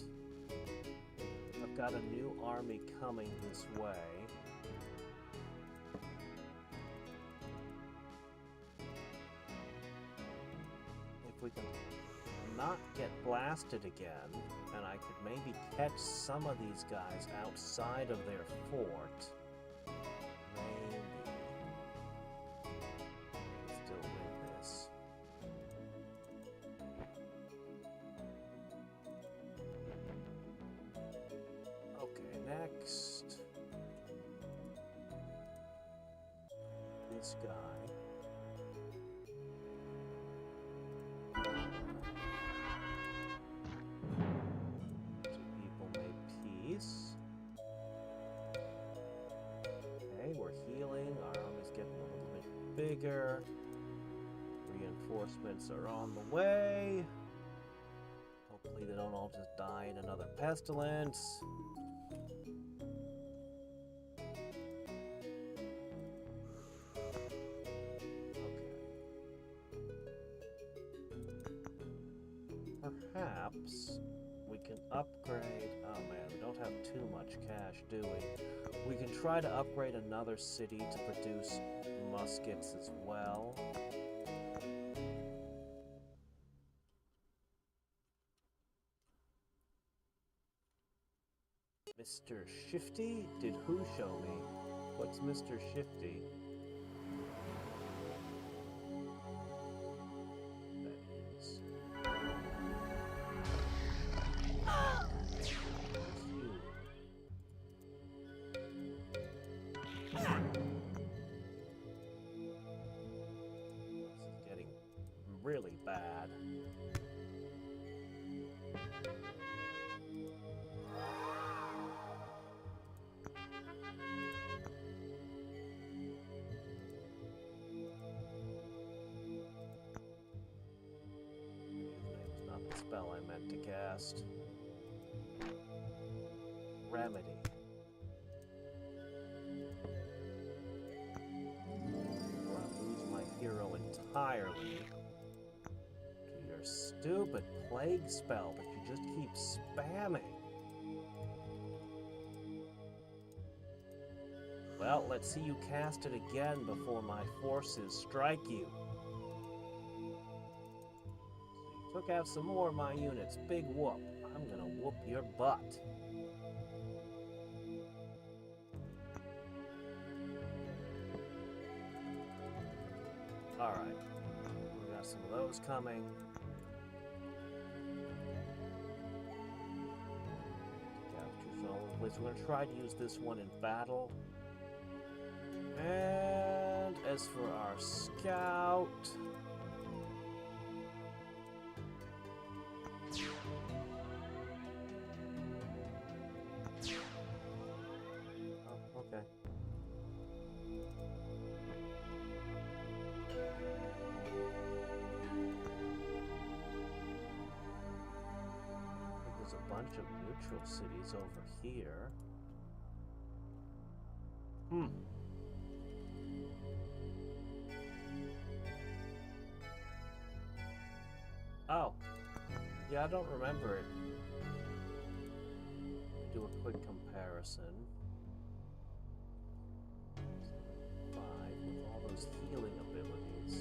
I've got a new army coming this way. If we can not get blasted again, and I could maybe catch some of these guys outside of their fort. Maybe. Still win this. Next, this guy. Two people made peace. Okay, we're healing. Our army's getting a little bit bigger. Reinforcements are on the way. Hopefully they don't all just die in another pestilence. perhaps we can upgrade... Oh man, we don't have too much cash, do we? We can try to upgrade another city to produce muskets as well. Mr. Shifty? Did who show me? What's Mr. Shifty? Really bad. It's not the spell I meant to cast. Remedy. Or I lose my hero entirely. Stupid plague spell that you just keep spamming. Well, let's see you cast it again before my forces strike you. So you took out some more of my units. Big whoop. I'm gonna whoop your butt. Alright. We got some of those coming. So we're going to try to use this one in battle. And as for our scout... Oh, okay. There's a bunch of neutral cities over here. Oh. Yeah, I don't remember it. Do a quick comparison. 5 with all those healing abilities.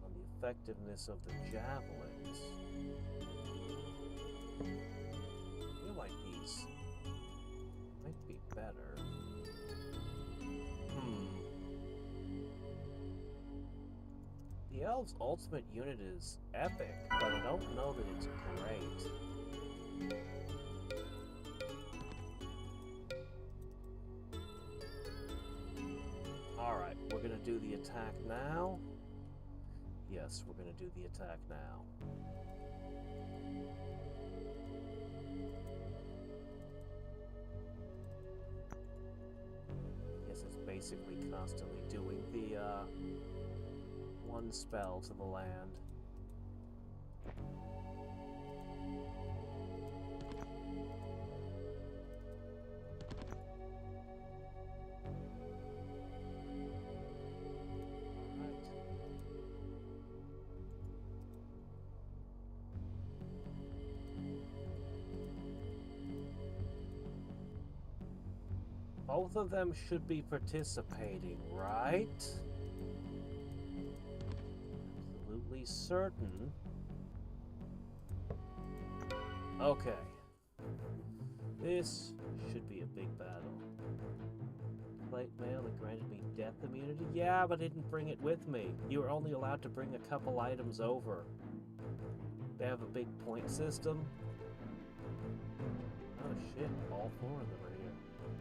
On the effectiveness of the javelins. I feel like these might be better. The elves' ultimate unit is epic, but I don't know that it's great. Alright, we're gonna do the attack now. Yes, we're gonna do the attack now. Yes, it's basically constantly doing the, one spell to the land. Both of them should be participating, right? Absolutely certain. Okay. This should be a big battle. Plate mail that granted me death immunity? Yeah, but I didn't bring it with me. You were only allowed to bring a couple items over. They have a big point system. Oh shit, all 4 of them are here.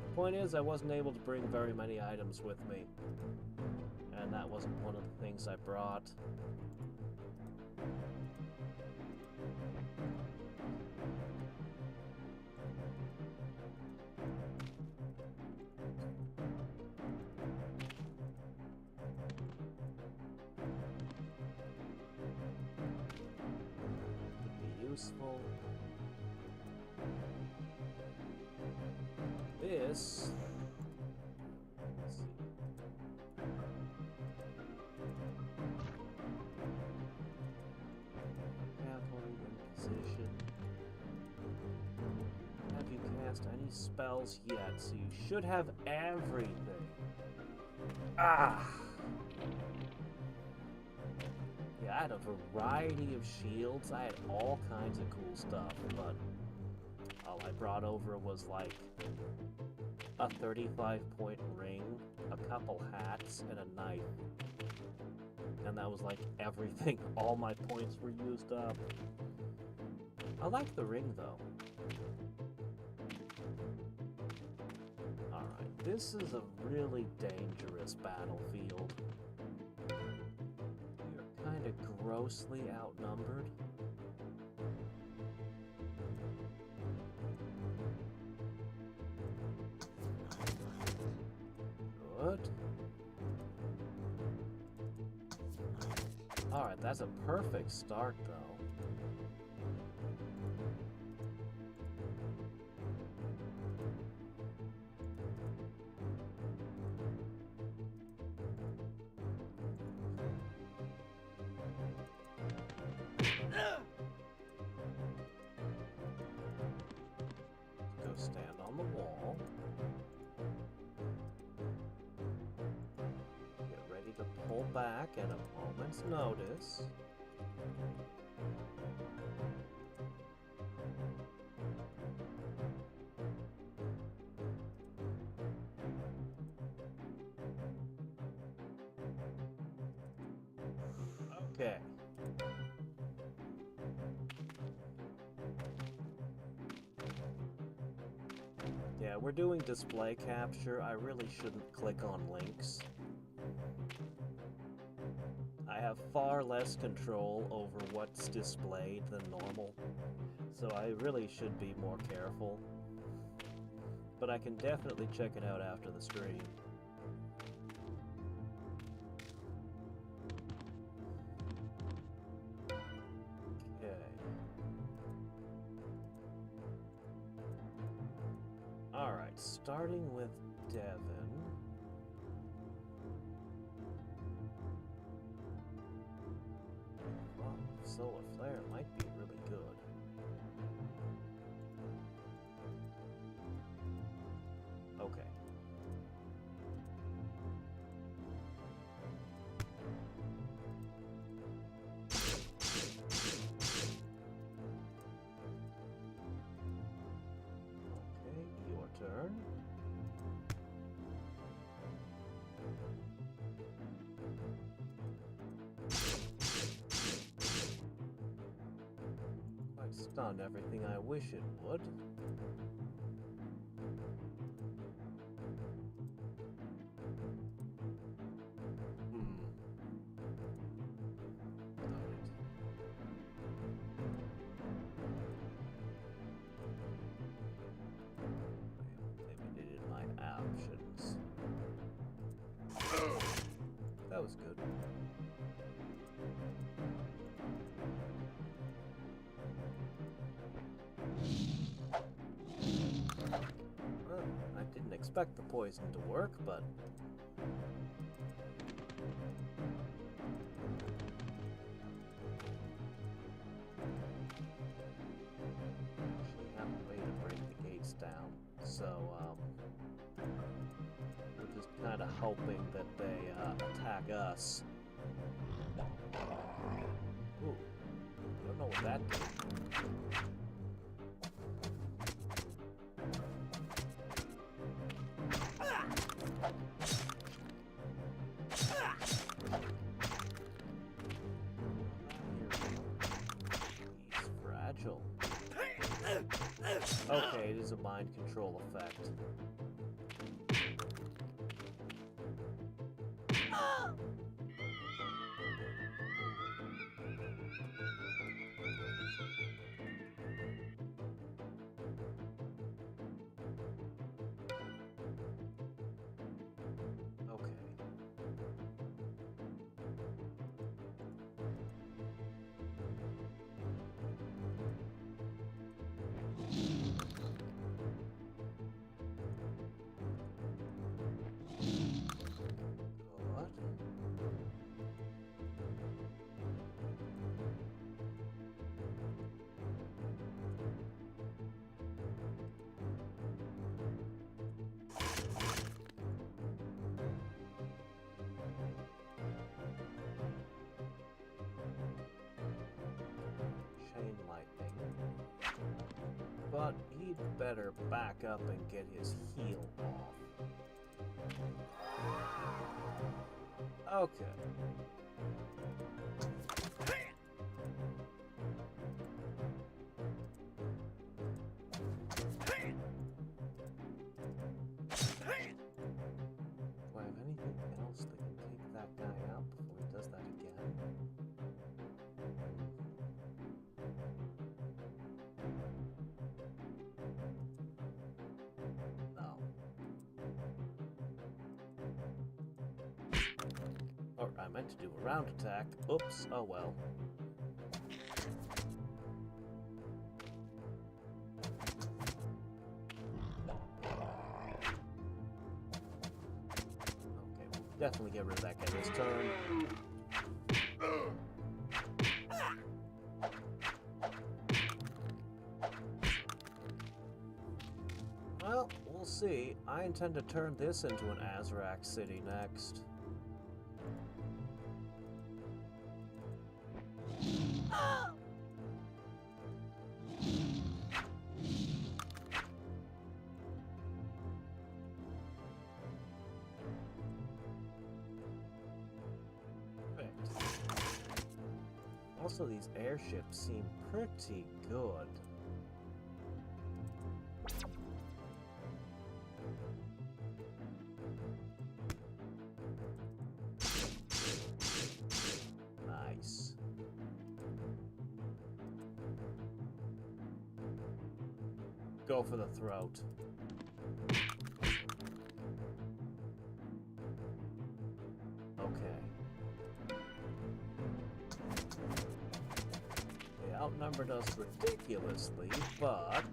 The point is, I wasn't able to bring very many items with me. And that wasn't one of the things I brought. Could be useful. This position. Have you cast any spells yet? So you should have everything. Ah! Yeah, I had a variety of shields. I had all kinds of cool stuff, but all I brought over was like a 35-point ring, a couple hats, and a knife. And that was like everything. All my points were used up. I like the ring though. Alright, this is a really dangerous battlefield. You're kind of grossly outnumbered. Good. Alright, that's a perfect start, though. Go stand on the wall. Get ready to pull back at a moment's notice. Okay. Yeah, we're doing display capture. I really shouldn't click on links. I have far less control over what's displayed than normal, so I really should be more careful. But I can definitely check it out after the stream. Alright, starting with Devon. Wow, Solar Flare might be really good. Okay. Turn. It's done everything I wish it would. That was good. Well, I didn't expect the poison to work, but... actually have a way to break the gates down, so, we're just kind of hoping that they attack us. Ooh, I don't know what that did. He's fragile. Okay, it is a mind control effect. What? he'd better back up and get his heel off. Okay. Do I have anything else that can take that guy out before he does that again? No. Or I meant to do a round attack. Oops, oh well. Definitely get rid of that guy this turn. Well, we'll see. I intend to turn this into an Hadriex city next. Also, these airships seem pretty good. Nice. Go for the throat. Outnumbered us ridiculously, but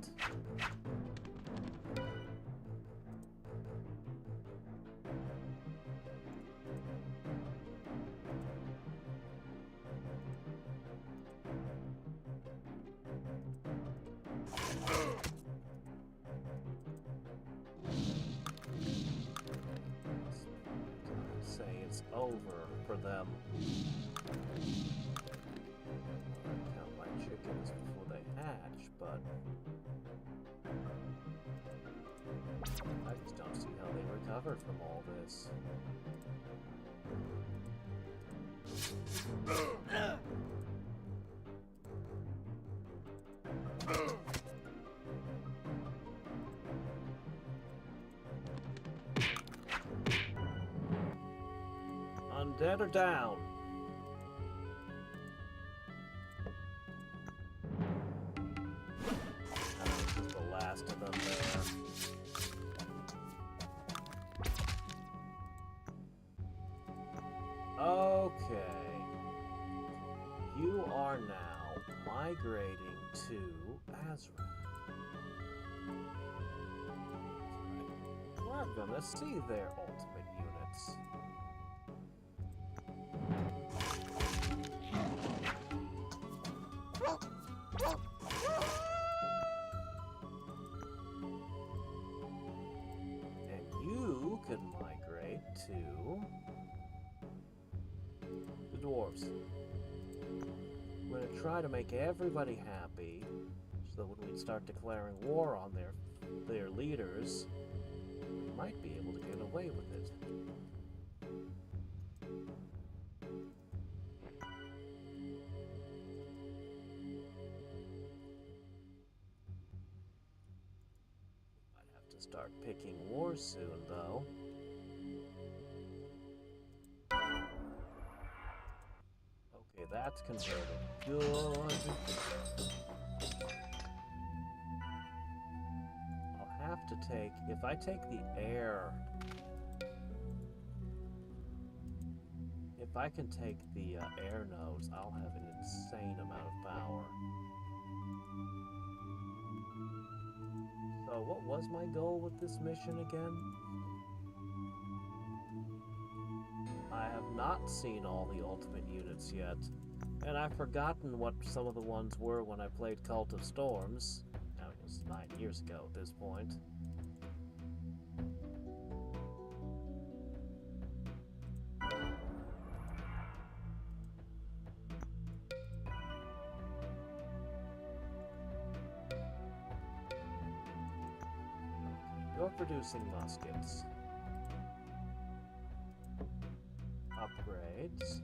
say it's over for them. Chickens before they hatch, but I just don't see how they recovered from all this. Undead or down? To them there. Okay. You are now migrating to Hadriex. We're gonna see their ultimate units. Can migrate to the dwarves. We're going to try to make everybody happy, so that when we start declaring war on their leaders, we might be able to get away with it. Might have to start picking wars soon, though. Okay, that's converted. Good. I'll have to take... If I take the air... If I can take the air nodes, I'll have an insane amount of power. So what was my goal with this mission again? I have not seen all the ultimate units yet, and I've forgotten what some of the ones were when I played Cult of Storms. Now, it was 9 years ago at this point. You're producing muskets. Upgrades.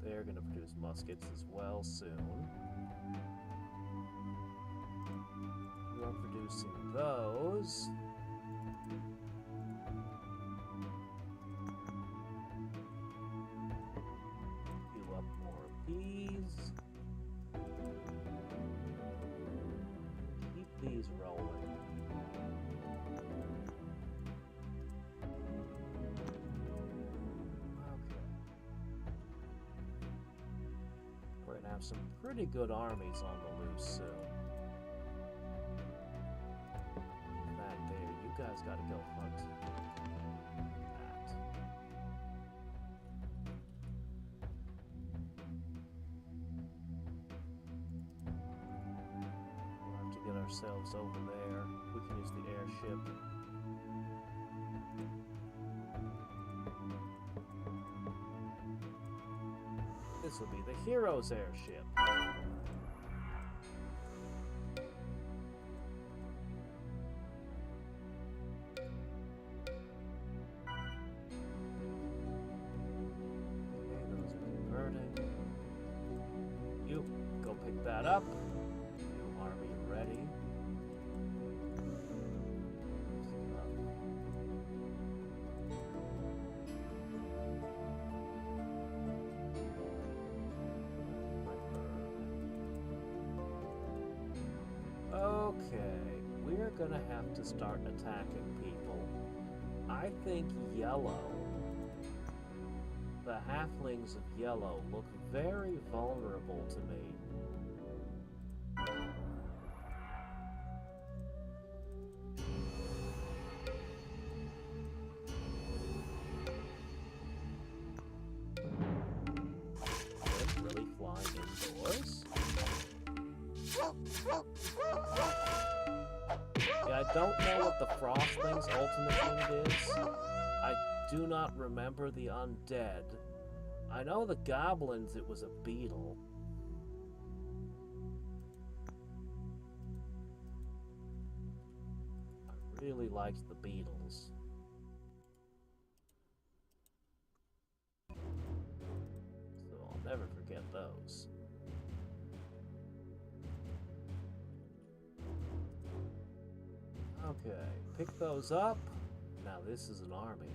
They're going to produce muskets as well soon. You're producing those. Queue up more of these. Keep these rolling. We're going to have some pretty good armies on the loose soon. That there, you guys got to go hunt that. We'll have to get ourselves over there. We can use the airship. This will be the hero's airship. Okay, those are converting. You go pick that up. New army ready. Okay, we're gonna have to start attacking people. I think yellow, the halflings of yellow, look very vulnerable to me. They're really flying indoors. Yeah, I don't know what the Frostling's ultimate unit is. I do not remember the undead. I know the goblins, it was a beetle. I really liked the beetles. So I'll never forget those. Okay, pick those up. Now this is an army.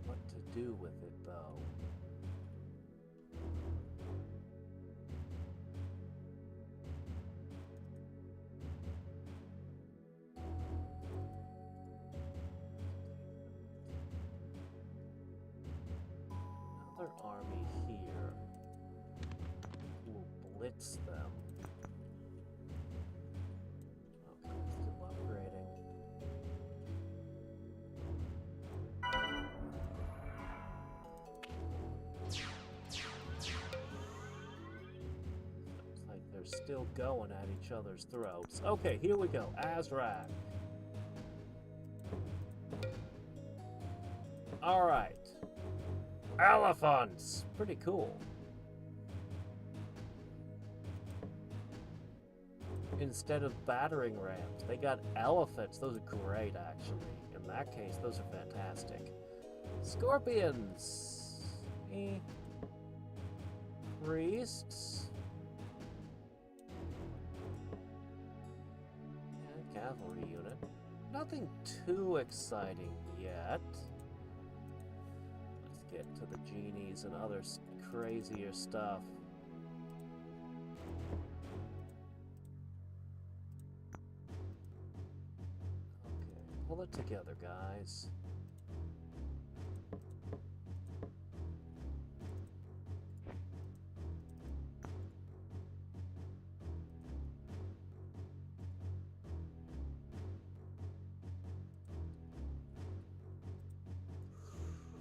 What to do with it, though? Another army here will blitz them. Okay, still upgrading. Looks like they're still going at each other's throats. Okay, here we go. Azrak. Alright. Elephants! Pretty cool. Instead of battering rams, they got elephants. Those are great, actually. In that case, those are fantastic. Scorpions! Priests? Yeah, cavalry unit. Nothing too exciting yet. Let's get to the genies and other crazier stuff. Pull it together, guys.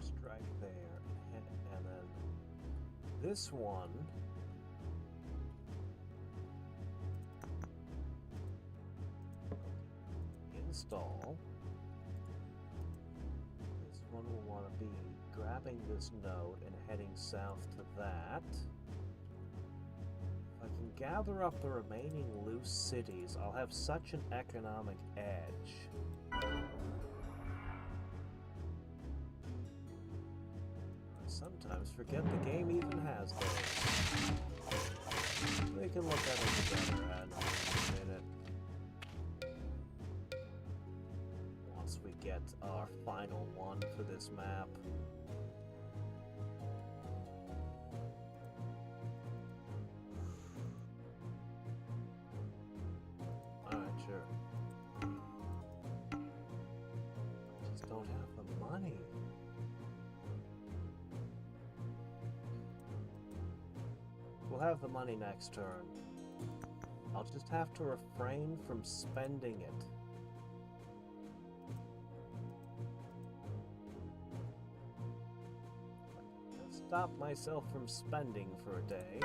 Strike there, and then this one. Install. This one will want to be grabbing this node and heading south to that. If I can gather up the remaining loose cities, I'll have such an economic edge. I sometimes forget the game even has those. We can look at it together in a minute. Once we get our final one for this map. Alright, sure. Just don't have the money. We'll have the money next turn. I'll just have to refrain from spending it. Stop myself from spending for a day.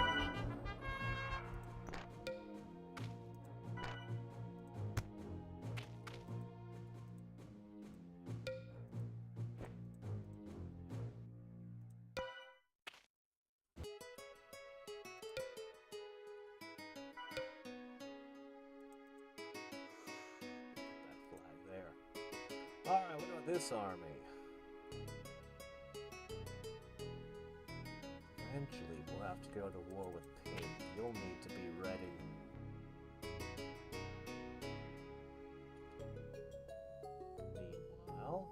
Alright, what about this army? Eventually, we'll have to go to war with Pig. You'll need to be ready. Meanwhile...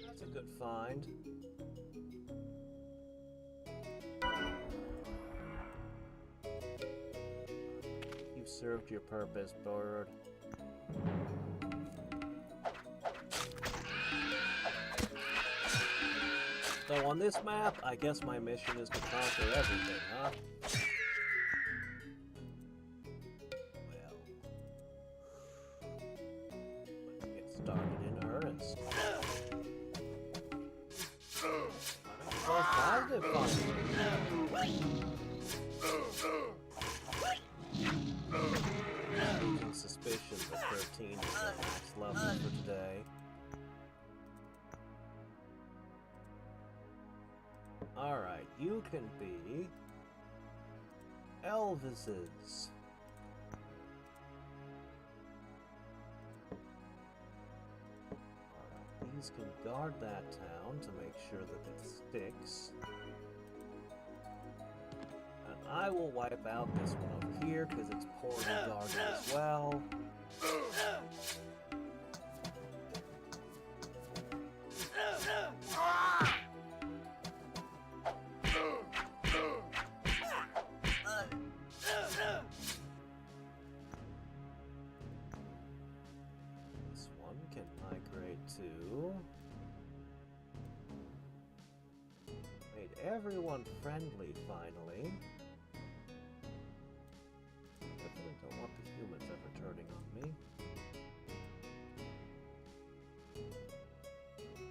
That's a good find. Served your purpose, bird. So on this map, I guess my mission is to conquer everything, huh? Well, let's get started in earnest. False positive finding. Suspicions at 13 is the max level for today. Alright, you can be Elvises. Alright, these can guard that town to make sure that it sticks. I will wipe out this one over here because it's poorly guarded as well. This one can migrate to... Made everyone friendly finally. Don't want the humans ever turning on me.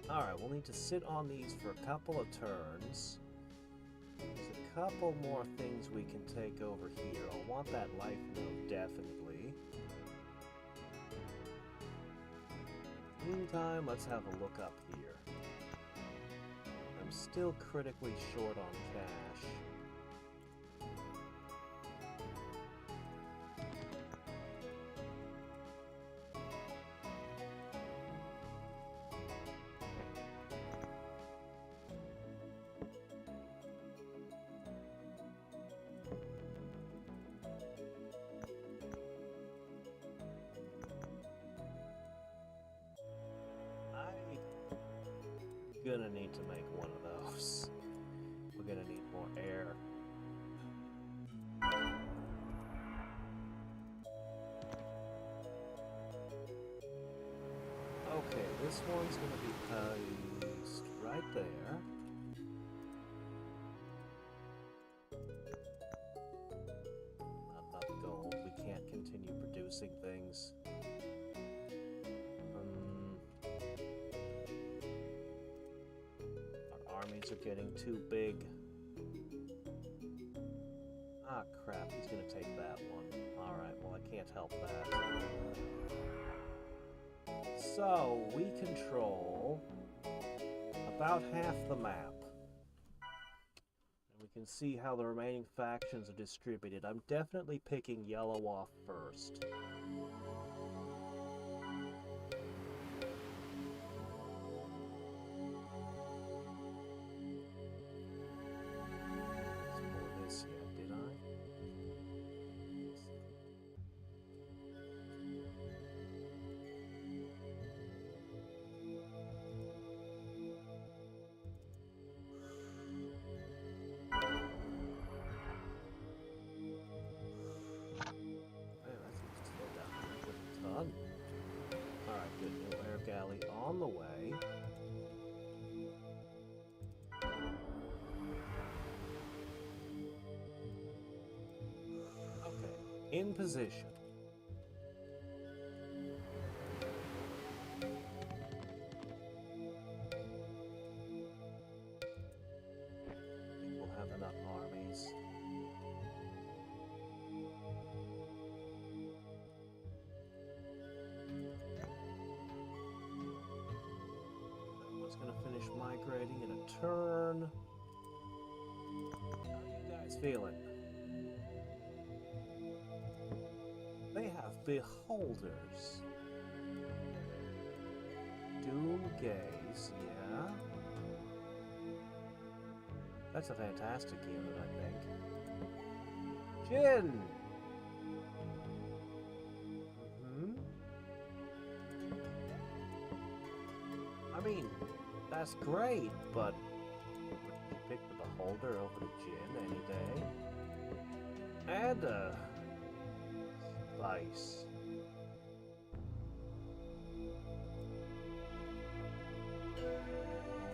Alright, we'll need to sit on these for a couple of turns. There's a couple more things we can take over here. I'll want that life node, definitely. Meantime, let's have a look up here. I'm still critically short on cash. Gonna need to make one of those. We're gonna need more air. Okay, this one's gonna be placed right there. Not enough gold. We can't continue producing things. Armies are getting too big. Ah, crap, he's gonna take that one. Alright, well, I can't help that. So, we control about half the map. And we can see how the remaining factions are distributed. I'm definitely picking yellow off first. Alright, good. New air galley on the way. Okay, in position. We'll have enough armies. Finish migrating in a turn. How are you guys feeling? They have beholders. Doom gaze, yeah. That's a fantastic unit, I think. Jin! I mean, that's great, but would you pick the Beholder over the Jin any day? And Spice.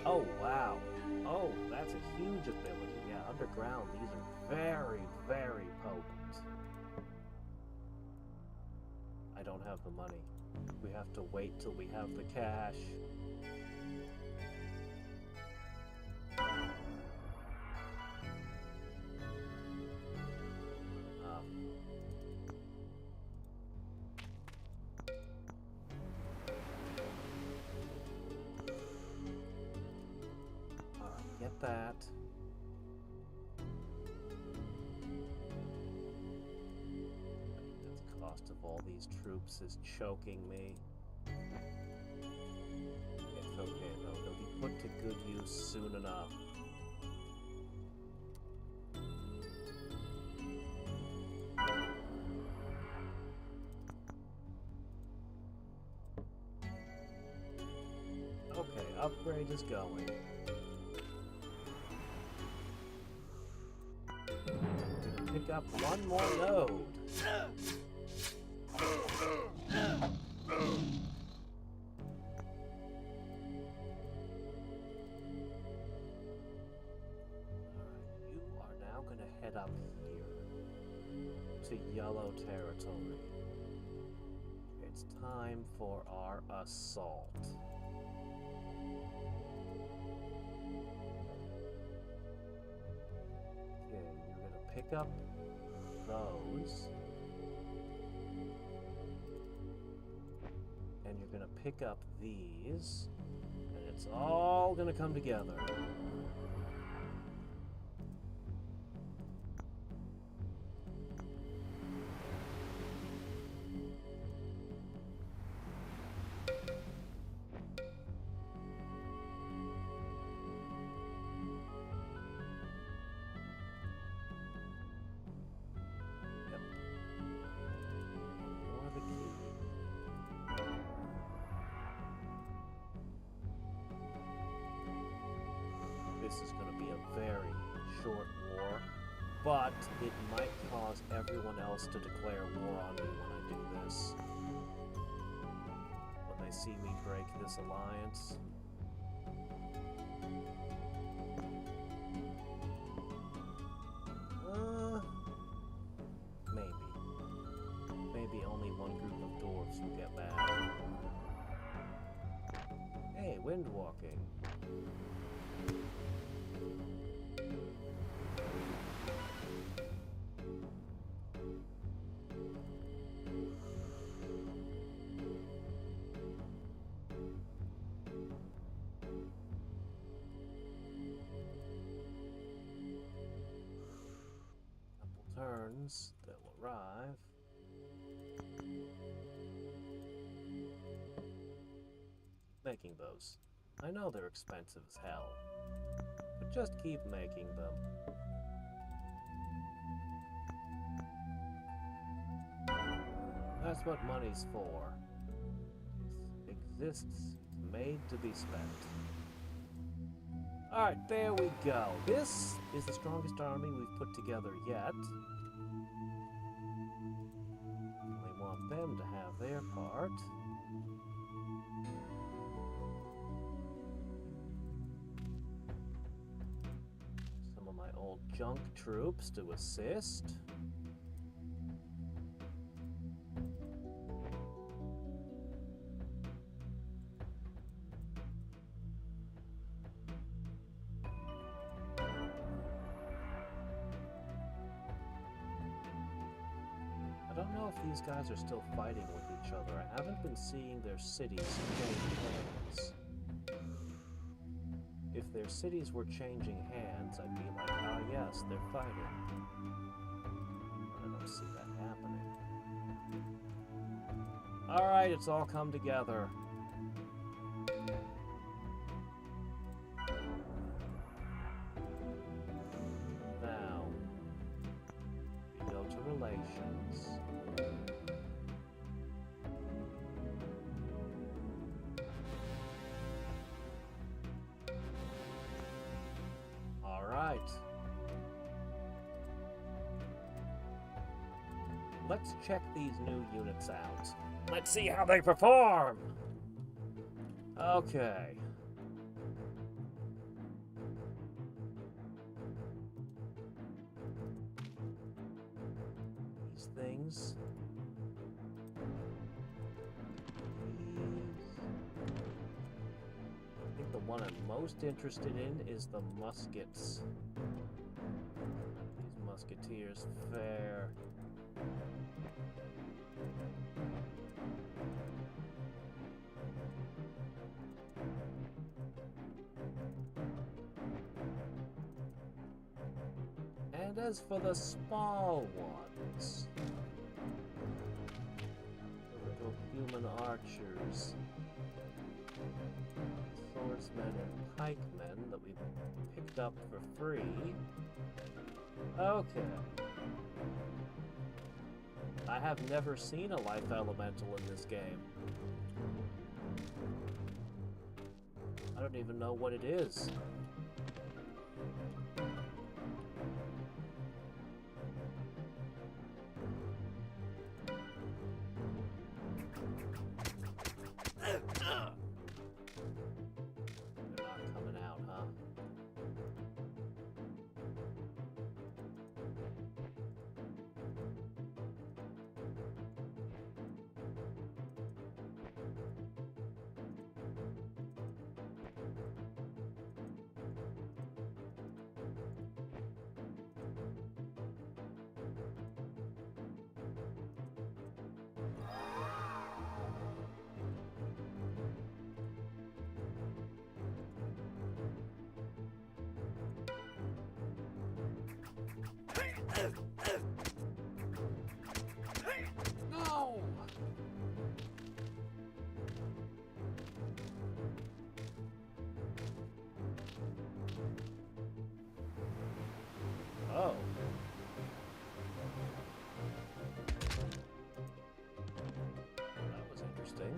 Oh, wow. Oh, that's a huge ability. Yeah, underground, these are very, very potent. I don't have the money. We have to wait till we have the cash. Get that. The cost of all these troops is choking me. It's okay though, they'll be put to good use soon enough. Okay, upgrade is going. Pick up one more node. You are now going to head up here to yellow territory. It's time for our assault. Pick up those, and you're going to pick up these, and it's all going to come together. This is going to be a very short war, but it might cause everyone else to declare war on me when I do this. When they see me break this alliance. Maybe only one group of dwarves will get mad. Hey, wind walking. turns, they'll arrive. Making those. I know they're expensive as hell, but just keep making them. That's what money's for. It exists, made to be spent. Alright, there we go. This is the strongest army we've put together yet. We want them to have their part. Some of my old junk troops to assist. I don't know if these guys are still fighting with each other. I haven't been seeing their cities change hands. If their cities were changing hands, I'd be like, ah yes, they're fighting. But I don't see that happening. Alright, it's all come together. Now, we go to relations. Alright. Let's check these new units out. Let's see how they perform! Okay. These things. I think the one I'm most interested in is the muskets. These musketeers fare. And as for the small ones, the little human archers, swordsmen and pikemen that we picked up for free. Okay. I have never seen a life elemental in this game. I don't even know what it is. They're not coming out, huh? No! Oh. That was interesting.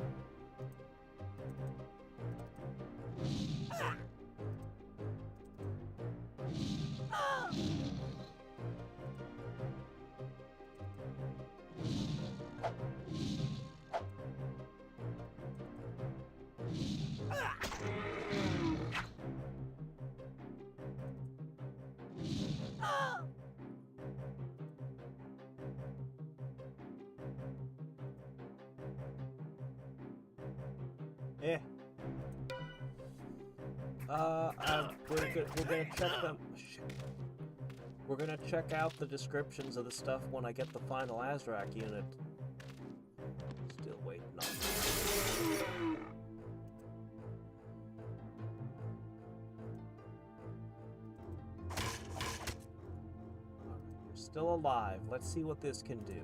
Eh. We're gonna check them. Shit. We're gonna check out the descriptions of the stuff when I get the final Hadriex unit. Still waiting on it. Alright, you're Still alive. Let's see what this can do.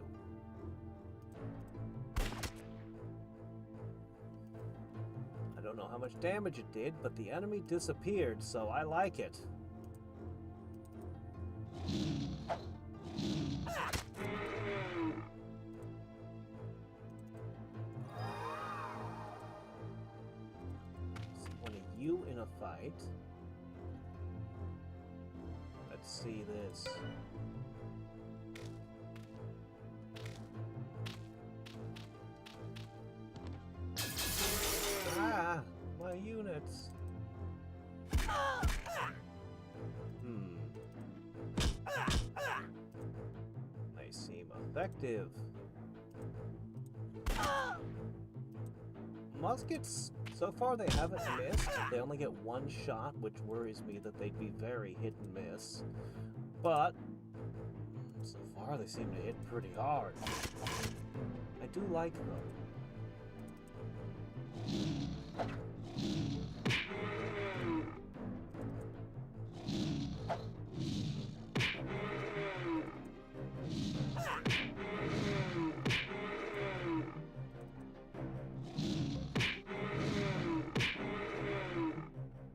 I don't know how much damage it did, but the enemy disappeared, so I like it. So one of you in a fight. Let's see this. Ah, my units. They seem effective. Muskets, so far they haven't missed. They only get one shot, which worries me that they'd be very hit and miss. But so far they seem to hit pretty hard. I do like them.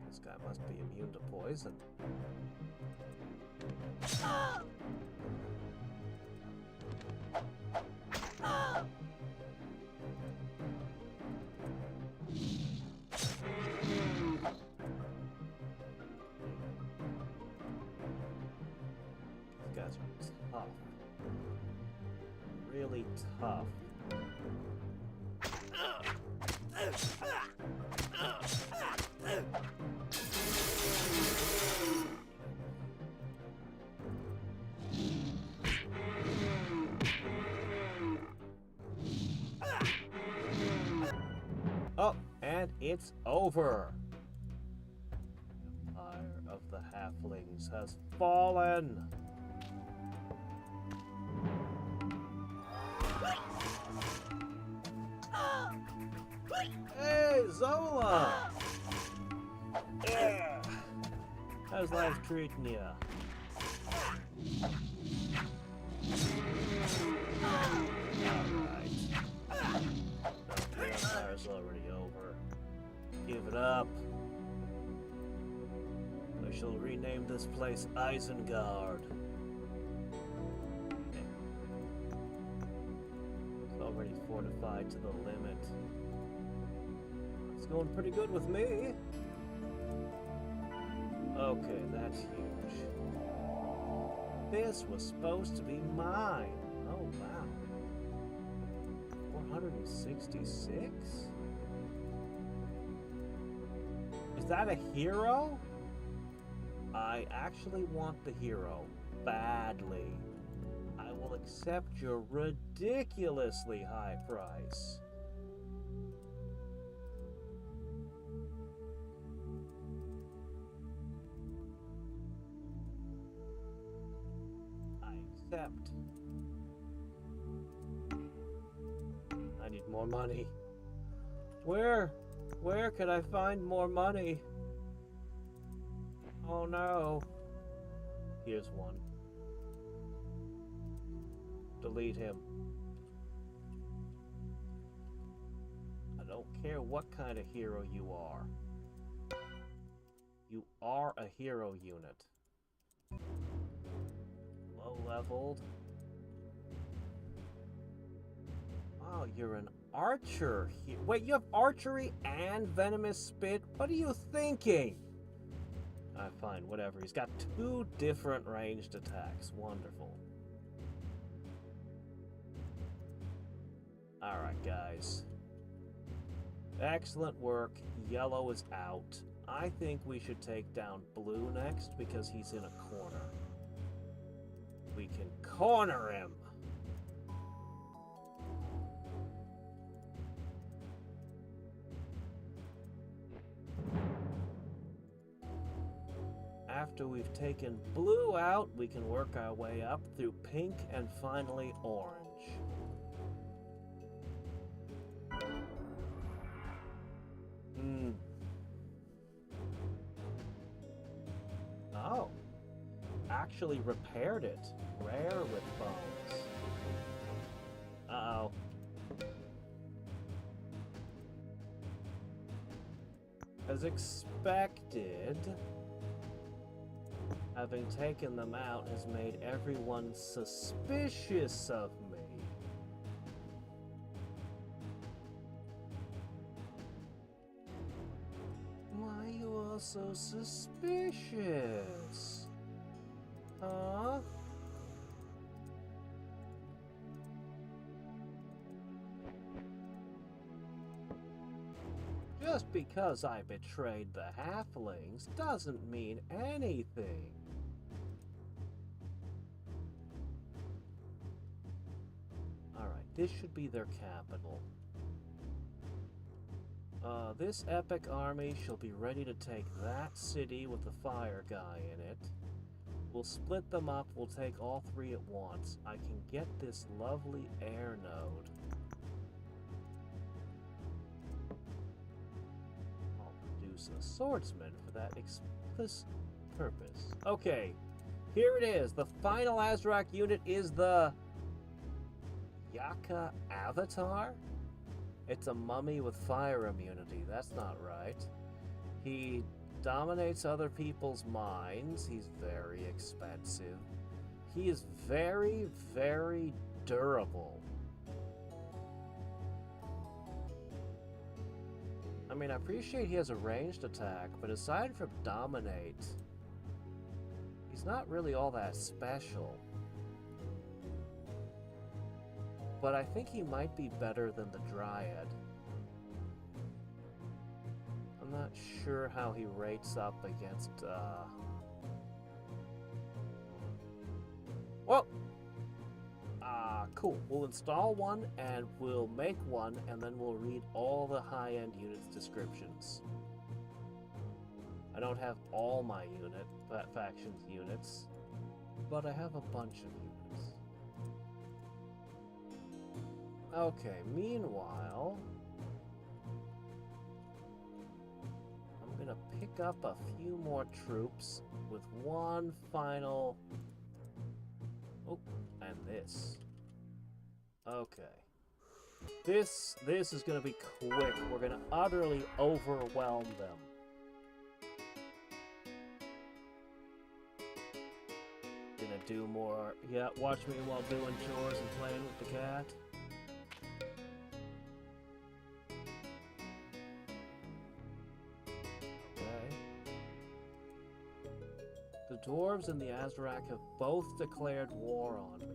This guy must be immune to poison. These guys are tough. Really tough. Oh, and it's over. The Empire of the Halflings has fallen. Hey, Zola! Yeah. How's life treating you? Alright. The Empire's already over. Give it up. I shall rename this place Isengard. It's already fortified to the limit. It's going pretty good with me. Okay, that's huge. This was supposed to be mine. Oh, wow. 466? Is that a hero? I actually want the hero. Badly. I will accept your ridiculously high price. Accept. I need more money. Where can I find more money? Oh no. Here's one. Delete him. I don't care what kind of hero you are. You are a hero unit. Low-leveled. Oh, you're an archer. Wait, you have archery and venomous spit? What are you thinking? Fine, whatever. He's got 2 different ranged attacks. Wonderful. Alright, guys. Excellent work. Yellow is out. I think we should take down blue next because he's in a corner. We can corner him. After we've taken blue out, we can work our way up through pink and finally orange. Oh. actually repaired it. Rare with bones. Uh-oh. As expected, having taken them out has made everyone suspicious of me. Why are you all so suspicious? Huh? Just because I betrayed the halflings doesn't mean anything. Alright, this should be their capital. This epic army shall be ready to take that city with the fire guy in it. We'll split them up, we'll take all three at once. I can get this lovely air node. I'll produce a swordsman for that explicit purpose. Okay, here it is. The final Azrak unit is the Yaka Avatar? It's a mummy with fire immunity. That's not right. He dominates other people's minds. He's very expensive. He is very, very durable. I mean, I appreciate he has a ranged attack, but aside from dominate, he's not really all that special. But I think he might be better than the Dryad. I'm not sure how he rates up against, Well! Cool. We'll install one, and we'll make one, and then we'll read all the high-end units' descriptions. I don't have all my factions units, but I have a bunch of units. Okay, meanwhile, I'm gonna pick up a few more troops with one final... Oh, and this. Okay. This is gonna be quick. We're gonna utterly overwhelm them. Gonna do more... Yeah, watch me while doing chores and playing with the cat. The dwarves and the Azrak have both declared war on me.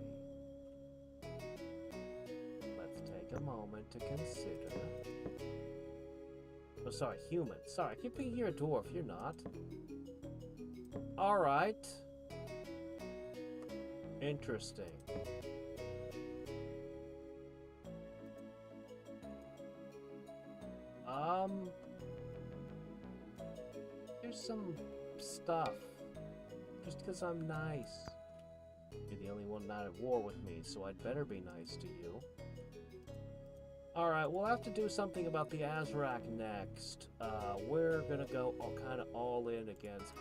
Let's take a moment to consider. Oh, sorry, human. Sorry, I keep thinking you're a dwarf. You're not. Alright. Interesting. Here's some stuff. Just because I'm nice. You're the only one not at war with me, so I'd better be nice to you. Alright, we'll have to do something about the Azrak next. We're gonna go kind of all in against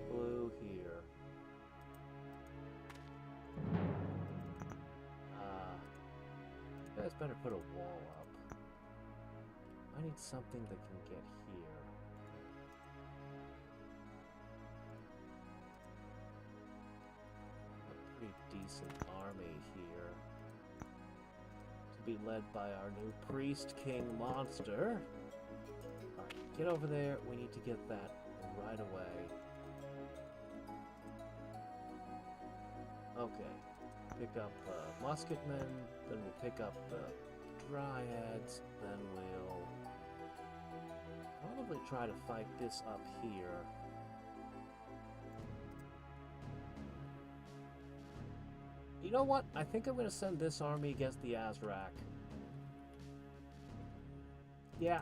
blue here. You guys better put a wall up. I need something that can get here. Decent army here to be led by our new priest king monster. Alright, get over there. We need to get that right away. Okay, pick up musketmen, then we'll pick up the dryads, then we'll probably try to fight this up here. You know what? I think I'm going to send this army against the Azrak. Yeah.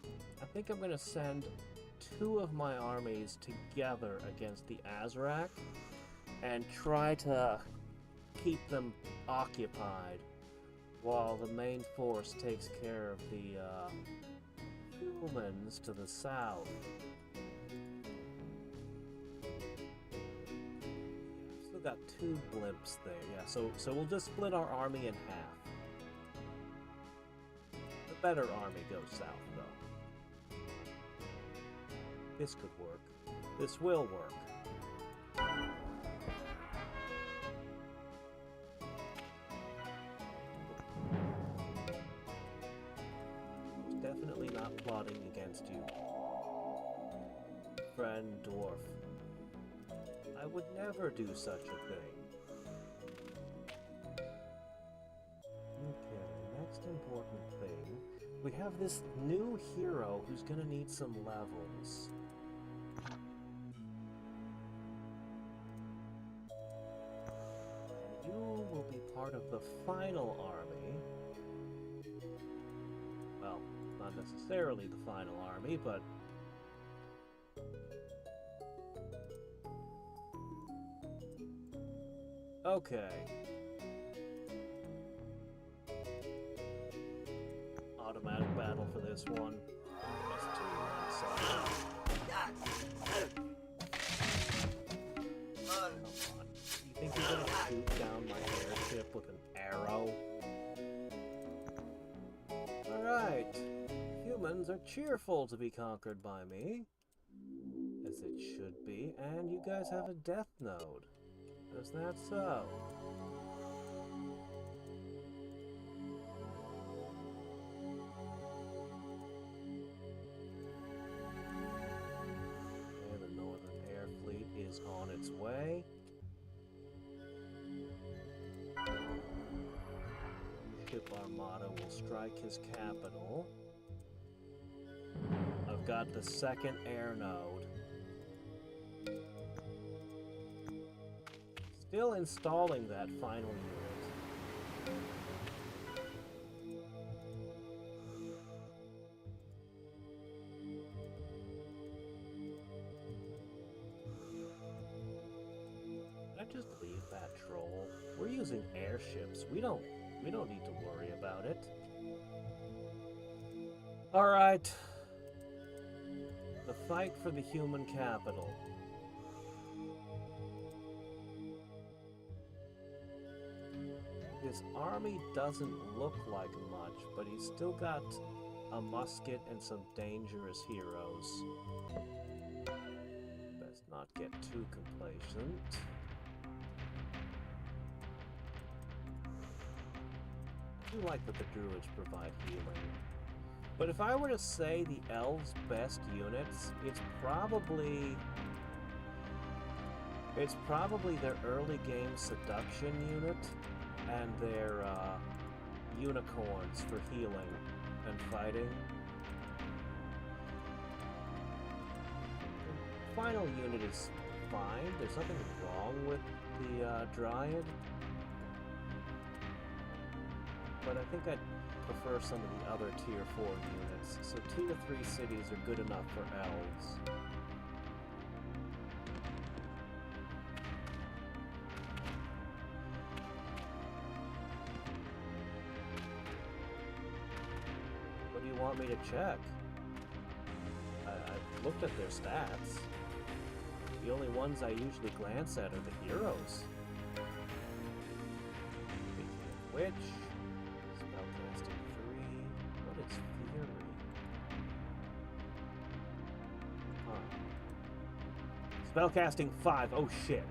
I think I'm going to send two of my armies together against the Azrak and try to keep them occupied while the main force takes care of the humans to the south. Still got 2 blimps there. Yeah, so we'll just split our army in half. The better army goes south, though. This could work. This will work. Definitely not plotting against you, friend dwarf. I would never do such a thing. Okay, next important thing. We have this new hero who's gonna need some levels. And you will be part of the final army. Well, not necessarily the final army, but okay. Automatic battle for this one. Come on. You think you're gonna shoot down my airship with an arrow? Alright. Humans are cheerful to be conquered by me. As it should be, and you guys have a death node. Is that so? And the Northern Air Fleet is on its way. Ship Armada will strike his capital. I've got the 2nd air node. Still installing that final unit. I just leave that troll. We're using airships. We don't need to worry about it. All right. The fight for the human capital. His army doesn't look like much, but he's still got a musket and some dangerous heroes. Best not get too complacent. I do like that the druids provide healing. But if I were to say the elves' best units, it's probably their early game seduction unit and their unicorns for healing and fighting. The final unit is fine. There's nothing wrong with the Dryad. But I think I'd prefer some of the other tier 4 units. So 2 to 3 cities are good enough for elves. What do you want me to check? I've looked at their stats. The only ones I usually glance at are the heroes. Which? Spellcasting 3. What is Fury? Huh. Spellcasting 5. Oh shit.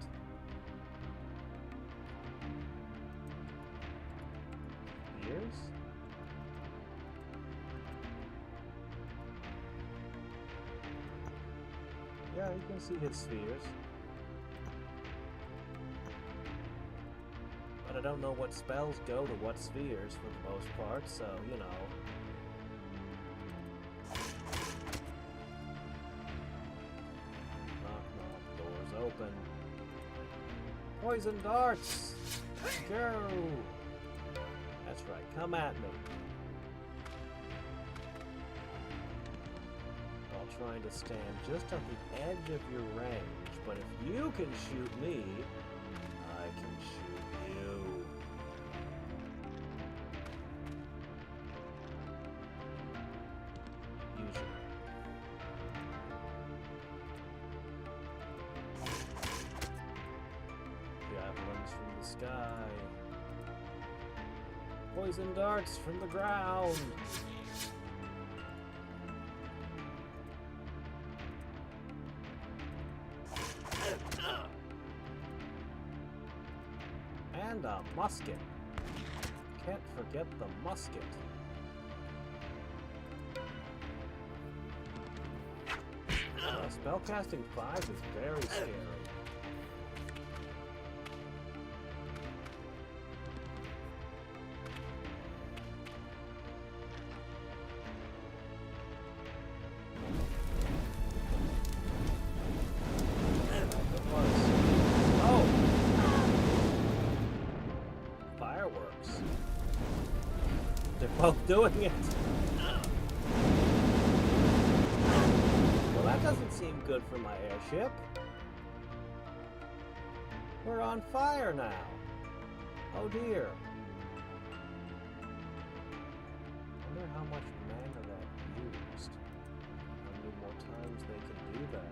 Years? Yeah, you can see his spheres. But I don't know what spells go to what spheres for the most part, so, you know. Knock, knock, doors open. Poison darts! Go! That's right, come at me. Trying to stand just at the edge of your range, but if you can shoot me, I can shoot you. Use your sky. Poison darts from the ground. And a musket. Can't forget the musket. Spellcasting 5 is very scary. Oh! Fireworks. They're both doing it. Well, that doesn't seem good for my airship. We're on fire now. Oh dear. I wonder how much mana that used. How many more times they can do that.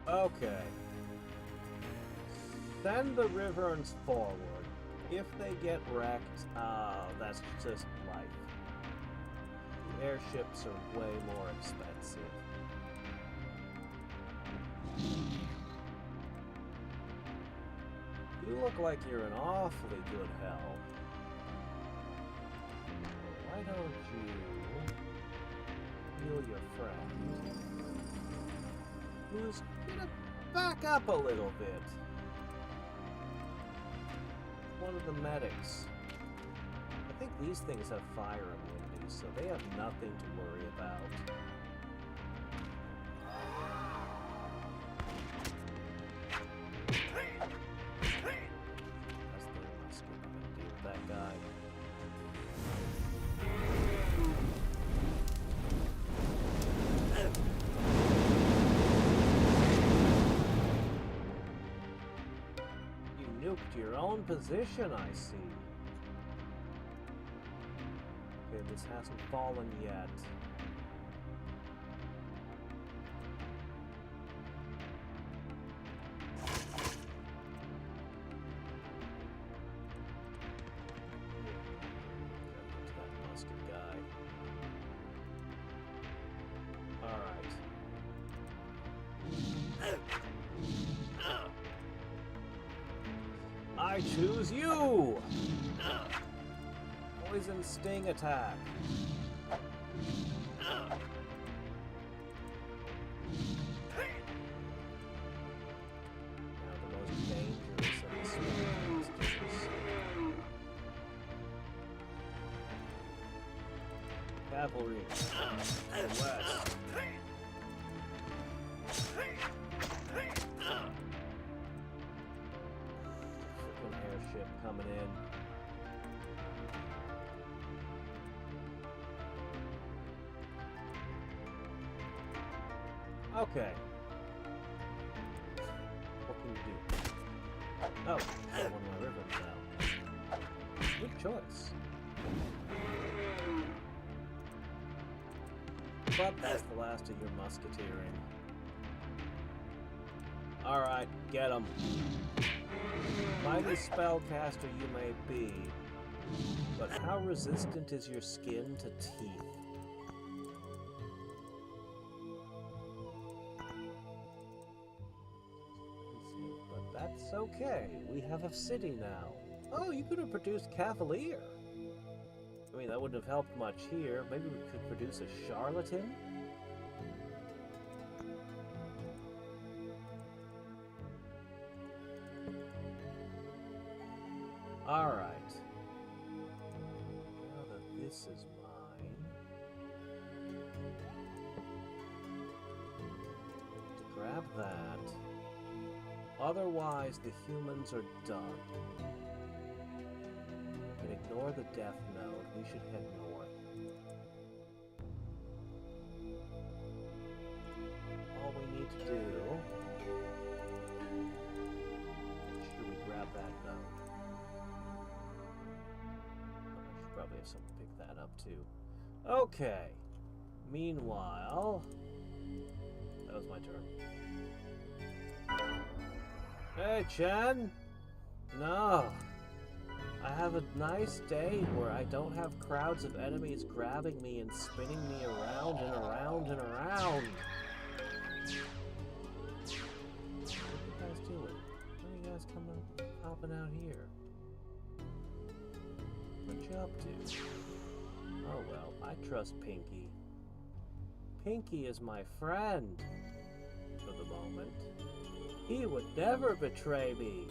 Okay. Send the Wyverns forward. If they get wrecked, that's just life. The airships are way more expensive. You look like you're in awfully good health. Why don't you heal your friend? Who's gonna back up a little bit. One of the medics. I think these things have fire immunity, so they have nothing to worry about. That's the musket I'm gonna deal with that guy. Your own position, I see. Okay, this hasn't fallen yet. That musket guy. Alright. I choose you! Poison sting attack. Now the most dangerous of the spells. Cavalry. West. Airship coming in. Okay. What can you do? Oh, I want my ribbon now. Good choice. But that's the last of your musketeering. Alright, get him. Mighty spellcaster you may be, but how resistant is your skin to teeth? But that's okay. We have a city now. Oh, you could have produced Cavalier. I mean, that wouldn't have helped much here. Maybe we could produce a charlatan? Alright. Now that this is mine... to grab that. Otherwise, the humans are done. We can ignore the death node. We should head north. Okay. Meanwhile... That was my turn. Hey, Chen! No. I have a nice day where I don't have crowds of enemies grabbing me and spinning me around and around and around. What are you guys doing? What are you guys hopping out here? What you up to? Oh well, I trust Pinky. Pinky is my friend. For the moment. He would never betray me.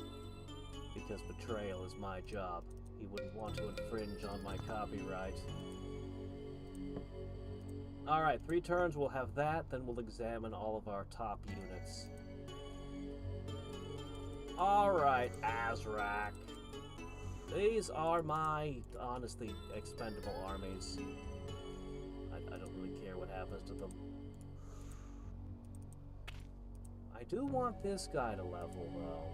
Because betrayal is my job. He wouldn't want to infringe on my copyright. Alright, 3 turns we'll have that, then we'll examine all of our top units. Alright, Azrak. These are my, honestly, expendable armies. I don't really care what happens to them. I do want this guy to level, though.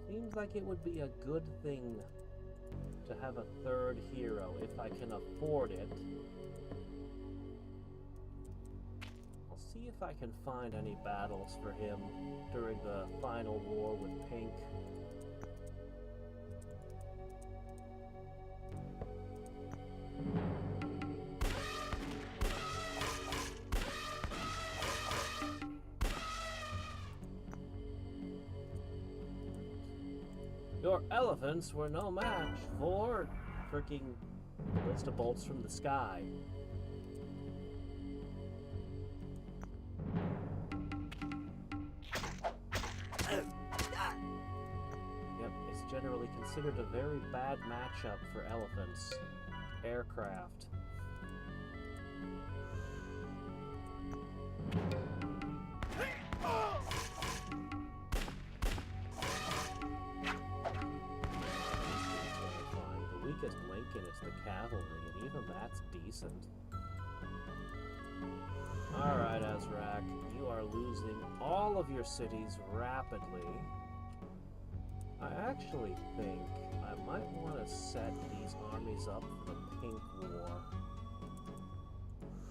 Seems like it would be a good thing to have a 3rd hero if I can afford it. I'll see if I can find any battles for him during the final war with Pink. Your elephants were no match for freaking ballista bolts from the sky. Yep, it's generally considered a very bad matchup for elephants. Aircraft. Lincoln is the cavalry, and even that's decent. Alright, Azrak, you are losing all of your cities rapidly. I actually think I might want to set these armies up for the Pink War.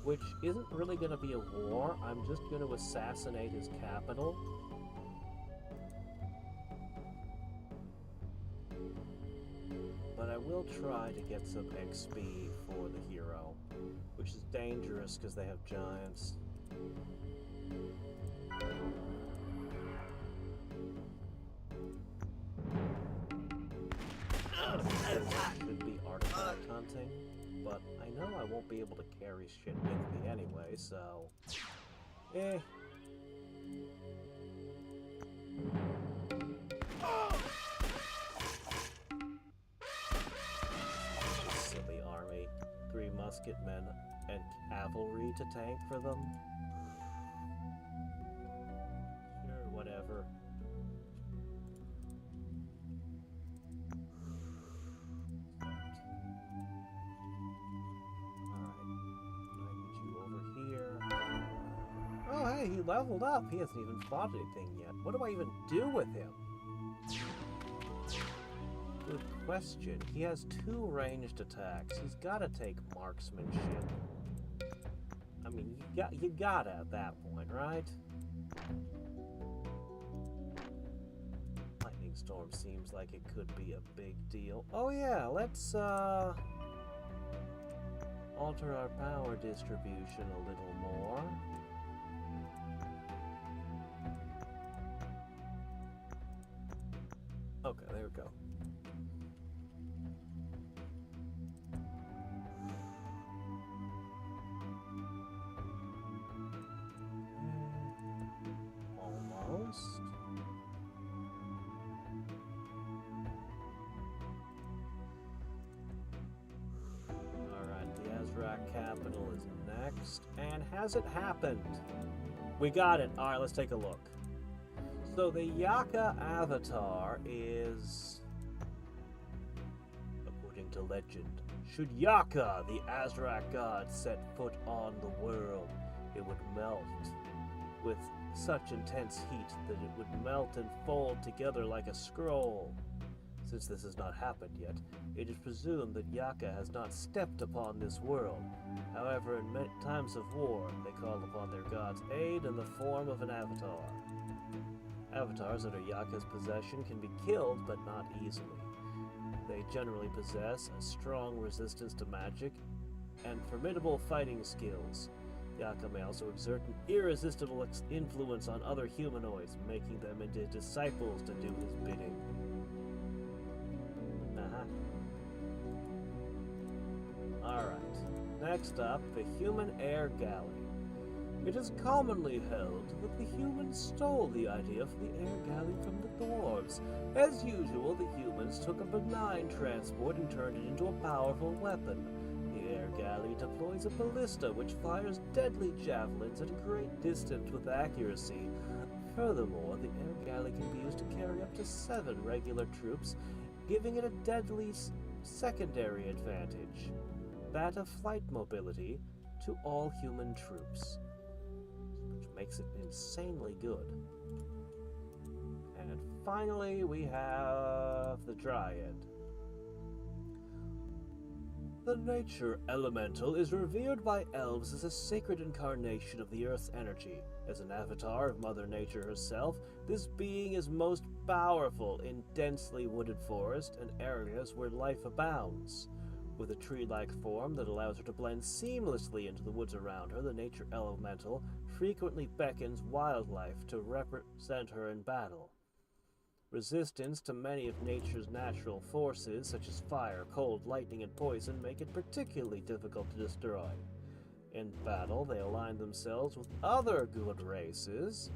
Which isn't really going to be a war, I'm just going to assassinate his capital. But I will try to get some XP for the hero, which is dangerous because they have giants. Should be artifact hunting, but I know I won't be able to carry shit with me anyway, so... Silly army. 3 musketmen and cavalry to tank for them? Sure, whatever. Oh, hey, he leveled up. He hasn't even fought anything yet. What do I even do with him? Good question. He has 2 ranged attacks. He's got to take marksmanship. I mean, you gotta at that point, right? Lightning storm seems like it could be a big deal. Oh yeah, let's alter our power distribution a little more. Okay, there we go. Almost. Alright, the Azrak capital is next. And has it happened? We got it. Alright, let's take a look. So the Yaka avatar is, according to legend, should Yaka, the Azrak god, set foot on the world, it would melt with such intense heat that it would melt and fold together like a scroll. Since this has not happened yet, it is presumed that Yaka has not stepped upon this world. However, in times of war, they call upon their god's aid in the form of an avatar. Avatars under Yaka's possession can be killed, but not easily. They generally possess a strong resistance to magic and formidable fighting skills. Yaka may also exert an irresistible influence on other humanoids, making them into disciples to do his bidding. Alright, next up, the human air galley. It is commonly held that the humans stole the idea for the air galley from the dwarves. As usual, the humans took a benign transport and turned it into a powerful weapon. The air galley deploys a ballista which fires deadly javelins at a great distance with accuracy. Furthermore, the air galley can be used to carry up to 7 regular troops, giving it a deadly secondary advantage, that of flight mobility to all human troops, which makes it insanely good. And finally, we have the Dryad. The nature elemental is revered by elves as a sacred incarnation of the earth's energy. As an avatar of Mother Nature herself, this being is most powerful in densely wooded forests and areas where life abounds. With a tree-like form that allows her to blend seamlessly into the woods around her, the nature elemental frequently beckons wildlife to represent her in battle. Resistance to many of nature's natural forces, such as fire, cold, lightning, and poison, make it particularly difficult to destroy. In battle, they align themselves with other good races.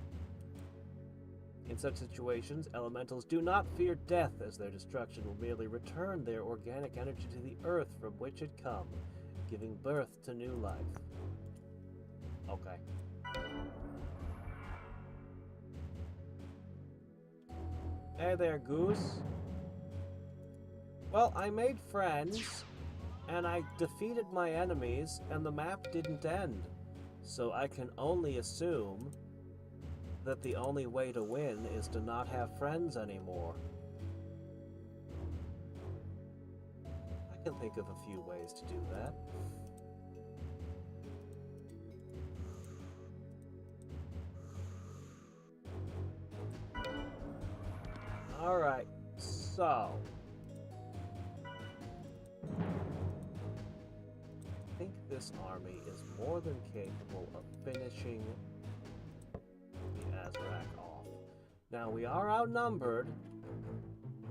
In such situations, elementals do not fear death, as their destruction will merely return their organic energy to the earth from which it come, giving birth to new life. Okay. Hey there, Goose. Well, I made friends, and I defeated my enemies, and the map didn't end. So I can only assume that the only way to win is to not have friends anymore. I can think of a few ways to do that. Alright, so I think this army is more than capable of finishing the Hadriex off. Now, we are outnumbered.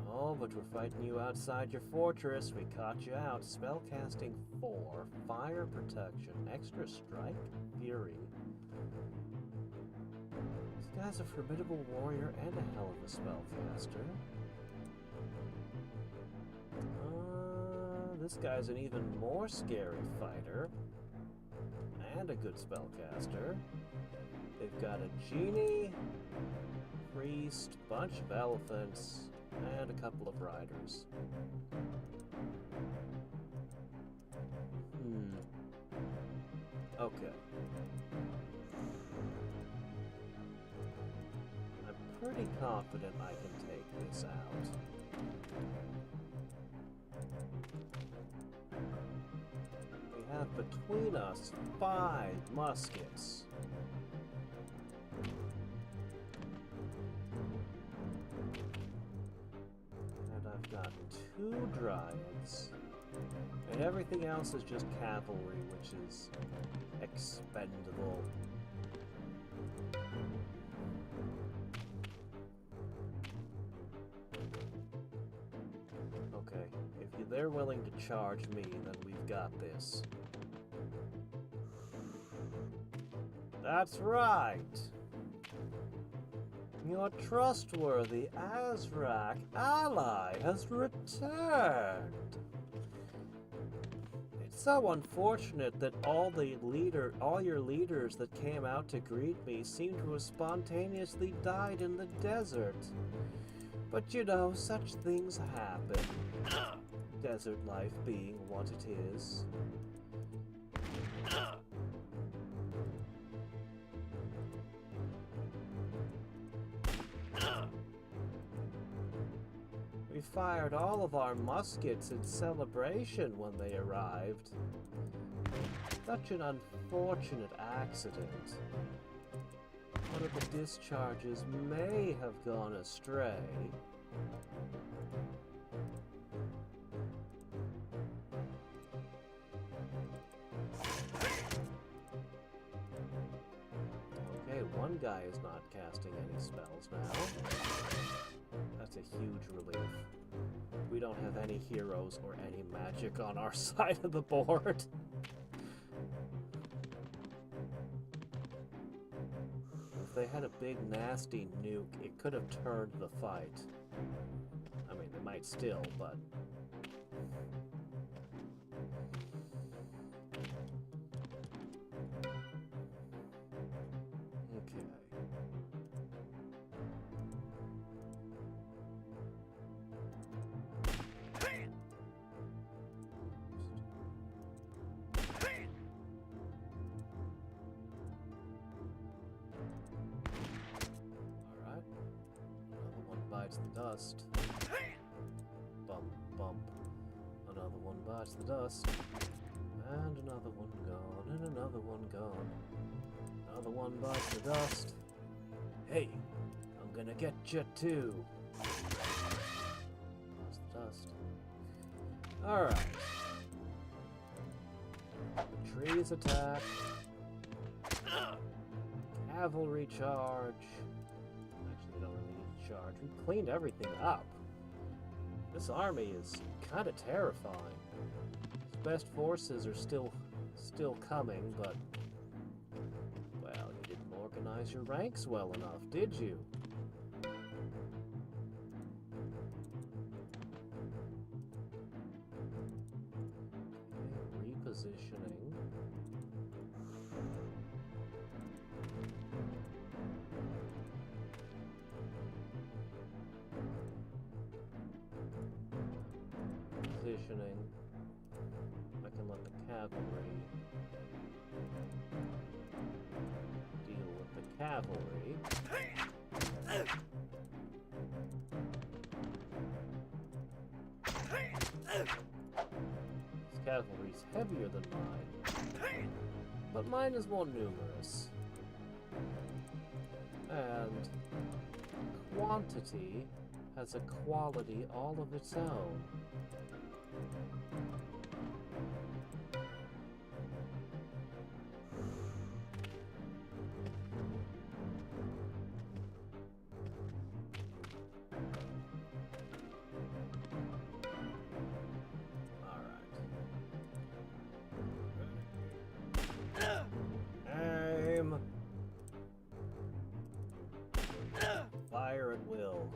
Oh, but we're fighting you outside your fortress. We caught you out. Spellcasting 4, fire protection, extra strike, fury. This guy's a formidable warrior and a hell of a spellcaster. This guy's an even more scary fighter. And a good spellcaster. They've got a genie, priest, bunch of elephants, and a couple of riders. Okay. I'm pretty confident I can take this out. We have between us 5 muskets. And I've got 2 dryads. And everything else is just cavalry, which is expendable. Okay, if they're willing to charge me, then we've got this. That's right! Your trustworthy Hadriex ally has returned! It's so unfortunate that all your leaders that came out to greet me seem to have spontaneously died in the desert. But you know, such things happen. Desert life being what it is. We fired all of our muskets in celebration when they arrived. Such an unfortunate accident. One of the discharges may have gone astray. Okay, one guy is not casting any spells now. That's a huge relief. We don't have any heroes or any magic on our side of the board. If they had a big nasty nuke, it could have turned the fight. I mean, they might still, but... Okay. Bites the dust. Bump, bump. Another one bites the dust. And another one gone, and another one gone. Another one bites the dust. Hey, I'm gonna get you too. Bites the dust. Alright. The trees attack. Cavalry charge. Charge. We cleaned everything up. This army is kind of terrifying. His best forces are still coming, but well, you didn't organize your ranks well enough, did you? Okay, repositioning. Positioning. I can let the cavalry deal with the cavalry. This cavalry's heavier than mine, but mine is more numerous. And quantity has a quality all of its own. Fire at will.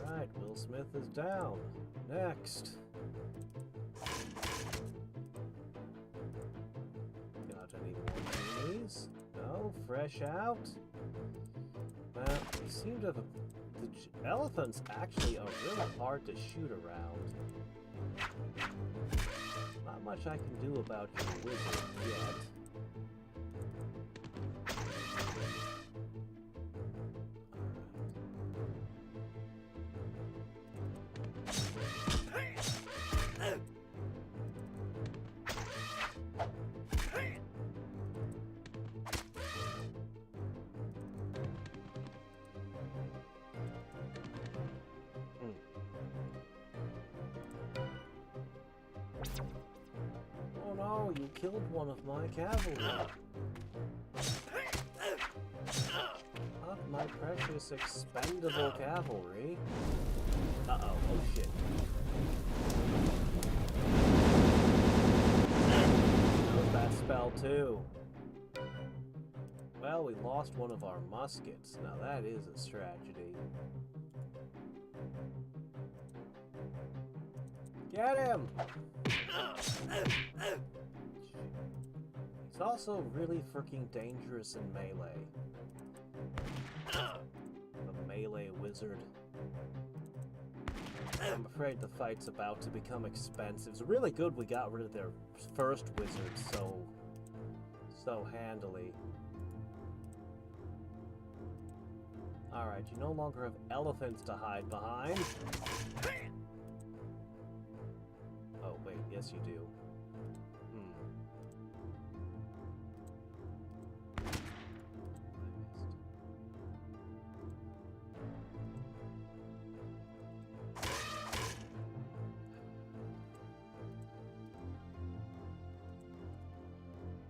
Alright, Will Smith is down. Next. Got any more enemies? No? Fresh out? Well, you seem to have the elephants actually are really hard to shoot around. Not much I can do about your wizard yet. Oh no, you killed one of my cavalry. Not my precious expendable cavalry. Uh-oh, oh shit. Knows that spell too. Well, we lost one of our muskets. Now that is a tragedy. Get him! He's also really freaking dangerous in melee. The melee wizard. I'm afraid the fight's about to become expensive. It's really good we got rid of their first wizard so handily. Alright, you no longer have elephants to hide behind. Oh, wait, yes you do.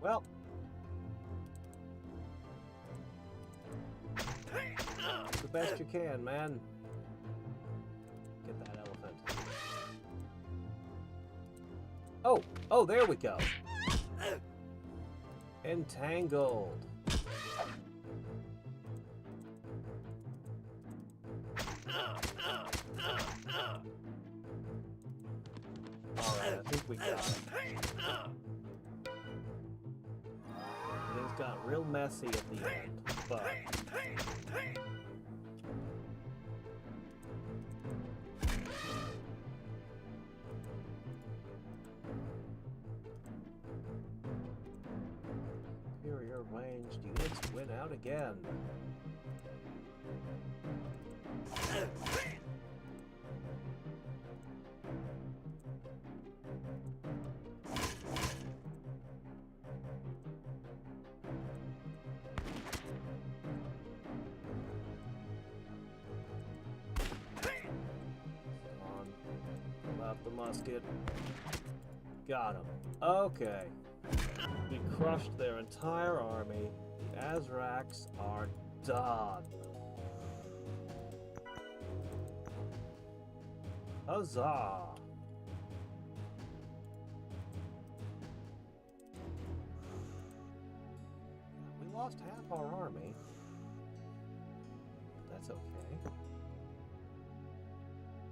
Well. The best you can, man. Get that elephant. Oh! Oh, there we go! Entangled. Alright, I think we got it. Things got real messy at the end, but... Superior ranged units win out again. The musket. Got him. Okay. We crushed their entire army. The Hadriex are done. Huzzah! We lost half our army. That's okay.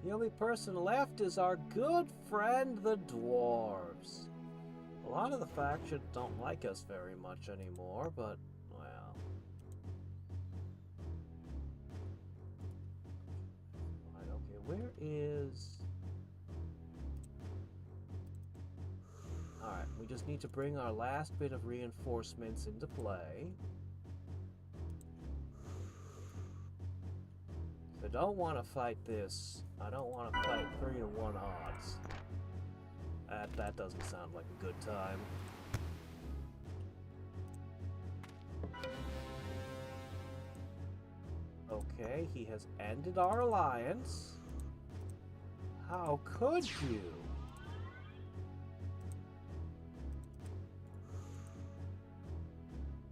The only person left is our good friend, the dwarves. A lot of the factions don't like us very much anymore, but, well... Right, okay, where is... Alright, we just need to bring our last bit of reinforcements into play. I don't want to fight this. I don't want to fight 3-to-1 odds. That doesn't sound like a good time. Okay, he has ended our alliance. How could you?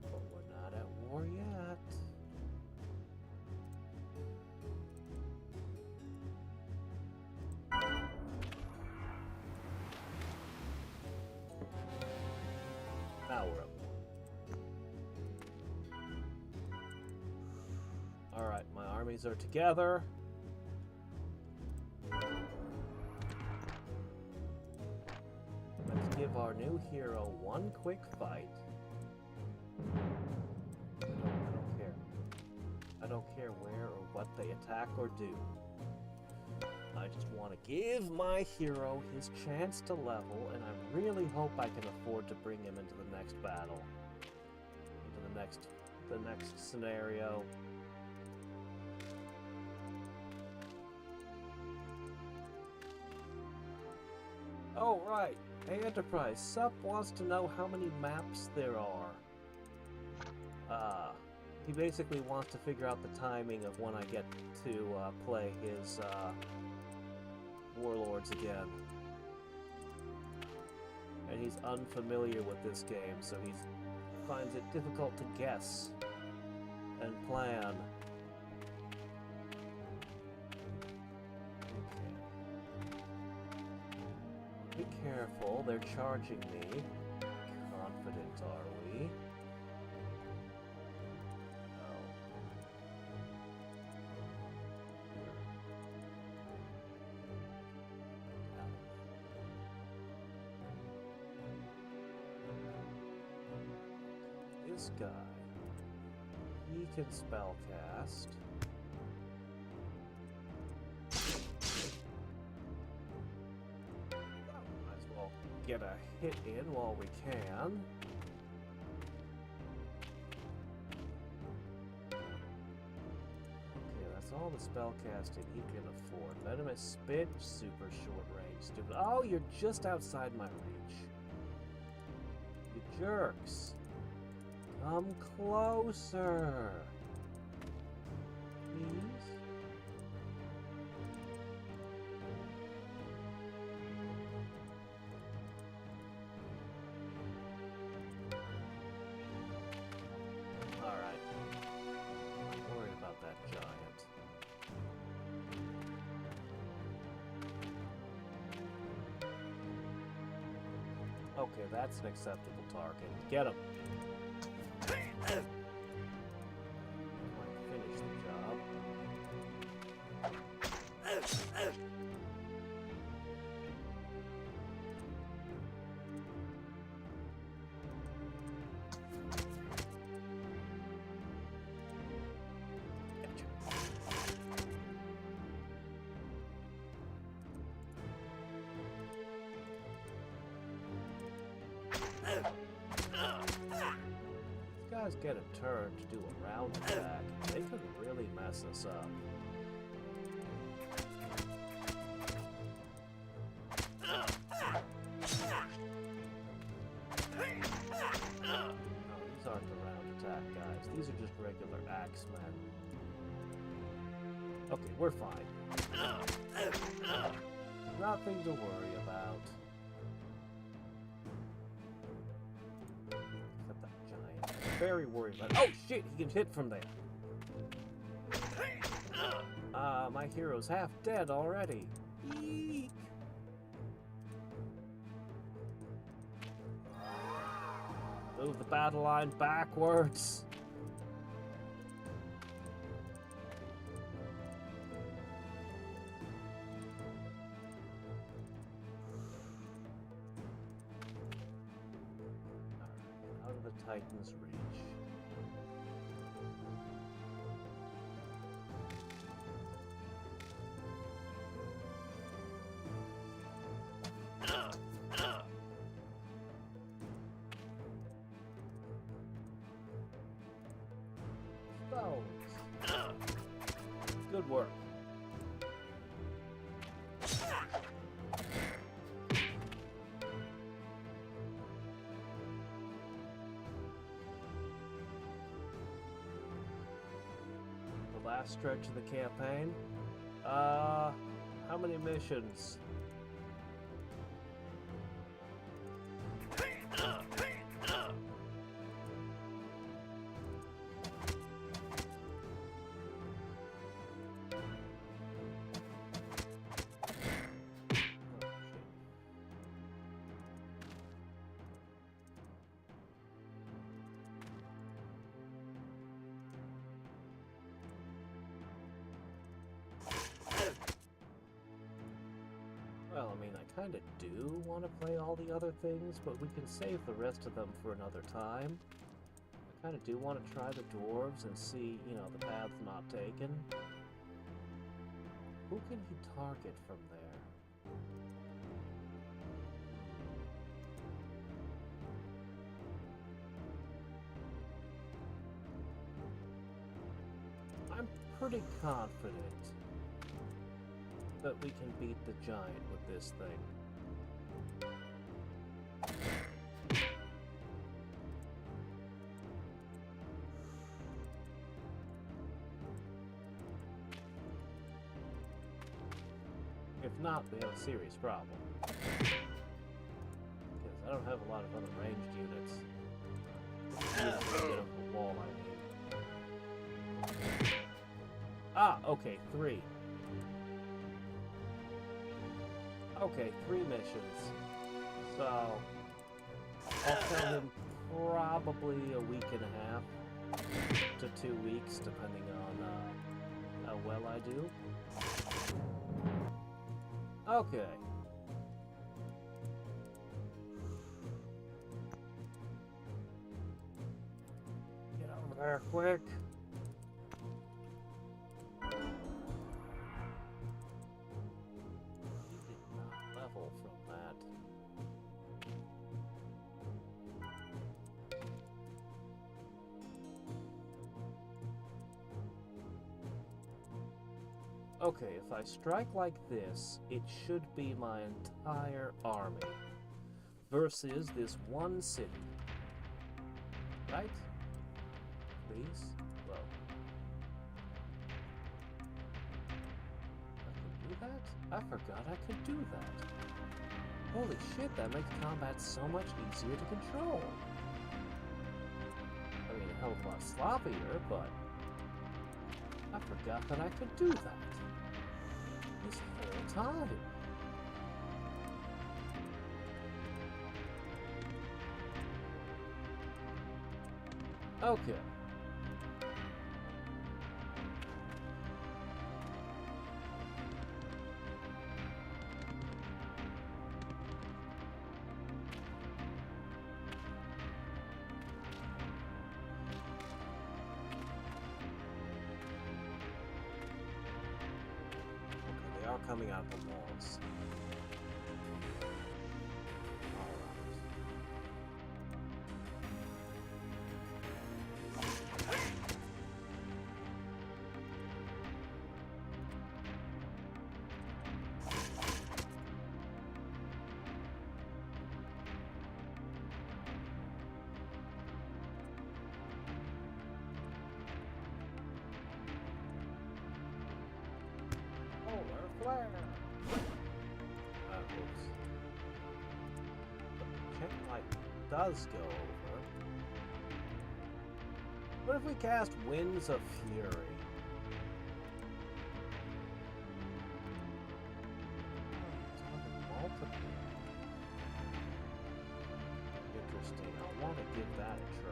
But we're not at war yet. Now we're up. Alright, my armies are together. Let's give our new hero one quick fight. I don't care. I don't care where or what they attack or do. I just want to give my hero his chance to level, and I really hope I can afford to bring him into the next battle. Into the next scenario. Oh, right. Hey, Enterprise, Sup wants to know how many maps there are. He basically wants to figure out the timing of when I get to play his Warlords again. And he's unfamiliar with this game, so he finds it difficult to guess and plan. Be careful, they're charging me. Confident, are we? This guy, he can spellcast. Might as well get a hit in while we can. the spellcasting he can afford. Venomous Spit, super short range. Stupid. Oh, you're just outside my reach. You jerks. Come closer. Please? Alright. Don't worry about that giant. Okay, that's an acceptable target. Get him. Might finish the job. These guys get a turn to do a round attack. They could really mess us up. No, these aren't the round attack guys. These are just regular axemen. Okay, we're fine. Nothing to worry about. Except that giant. Very worried about. Oh shit! He can hit from there. My hero's half dead already. Eek. Move the battle line backwards. Alright, out of the Titan's reach. Good work. The last stretch of the campaign. How many missions? Well, I mean, I kind of do want to play all the other things, but we can save the rest of them for another time. I kind of do want to try the dwarves and see, you know, the paths not taken. Who can he target from there? I'm pretty confident that we can beat the giant with this thing. If not, we have a serious problem. Because I don't have a lot of other ranged units. Get up the wall, I mean. Ah, okay, 3. Okay, 3 missions. So, I'll tell him probably a week and a half to 2 weeks, depending on how well I do. Okay. Get over there quick. From that. Okay, if I strike like this, it should be my entire army. Versus this one city. Right? Please? Well. I can do that? I forgot I could do that. Holy shit, that makes combat so much easier to control. I mean, a hell of a lot sloppier, but I forgot that I could do that. This whole time. Okay. They are coming out the walls. Flare! Oops. The chain light does go over. What if we cast Winds of Fury? Interesting. I want to give that a try.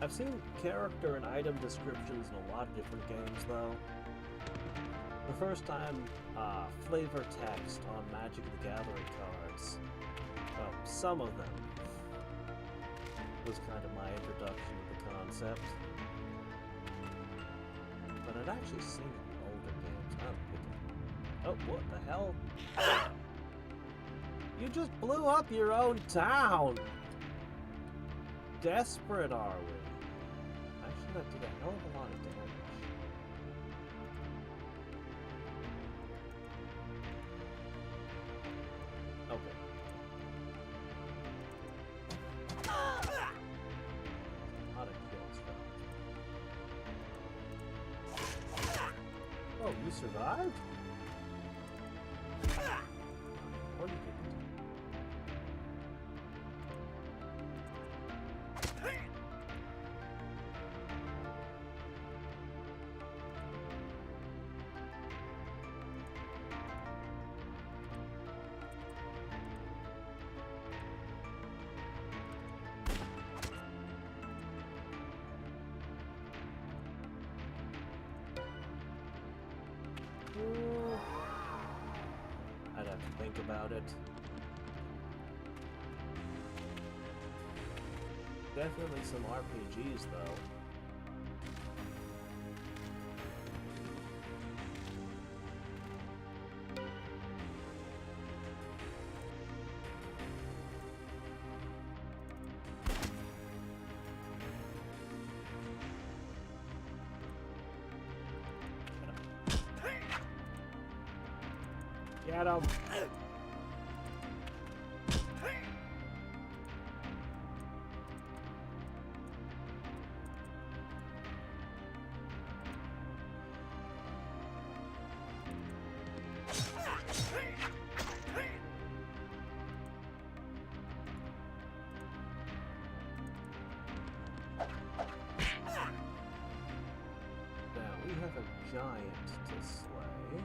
I've seen character and item descriptions in a lot of different games, though. The first time, flavor text on Magic the Gathering cards, well, some of them, was kind of my introduction to the concept. But I'd actually seen it in older games. I don't think it... Oh, what the hell? You just blew up your own town! Desperate, are we? Actually, that did a hell of a lot of damage. Okay. A lot of kills, though. Oh, you survived? Or you didn't. I'd have to think about it. Definitely some RPGs, though. Get him! Now we have a giant to slay.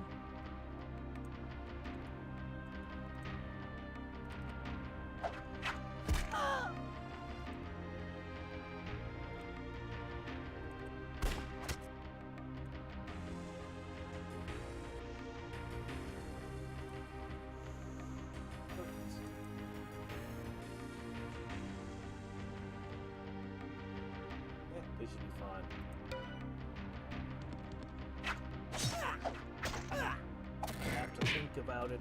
They should be fine. I have to think about it.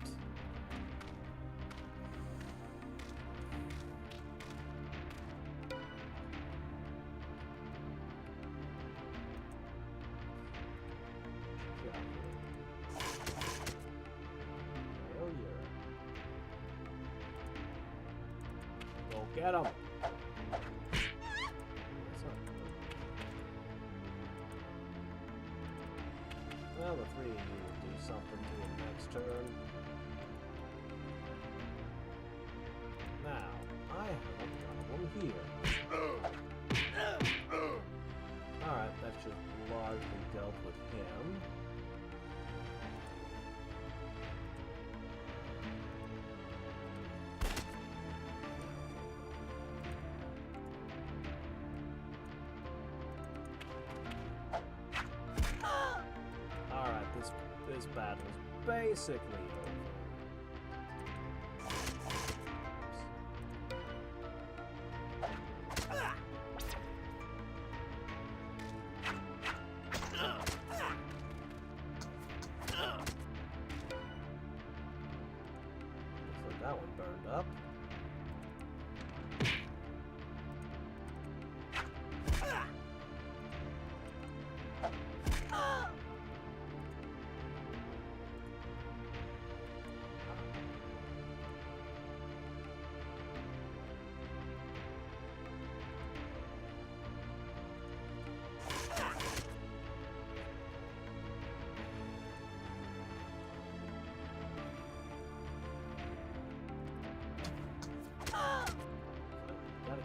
Get him! Well, the three of you will do something to him next turn. Now, I have a problem here. Alright, that should largely dealt with him. This battle is basically over. Looks like that one burned up.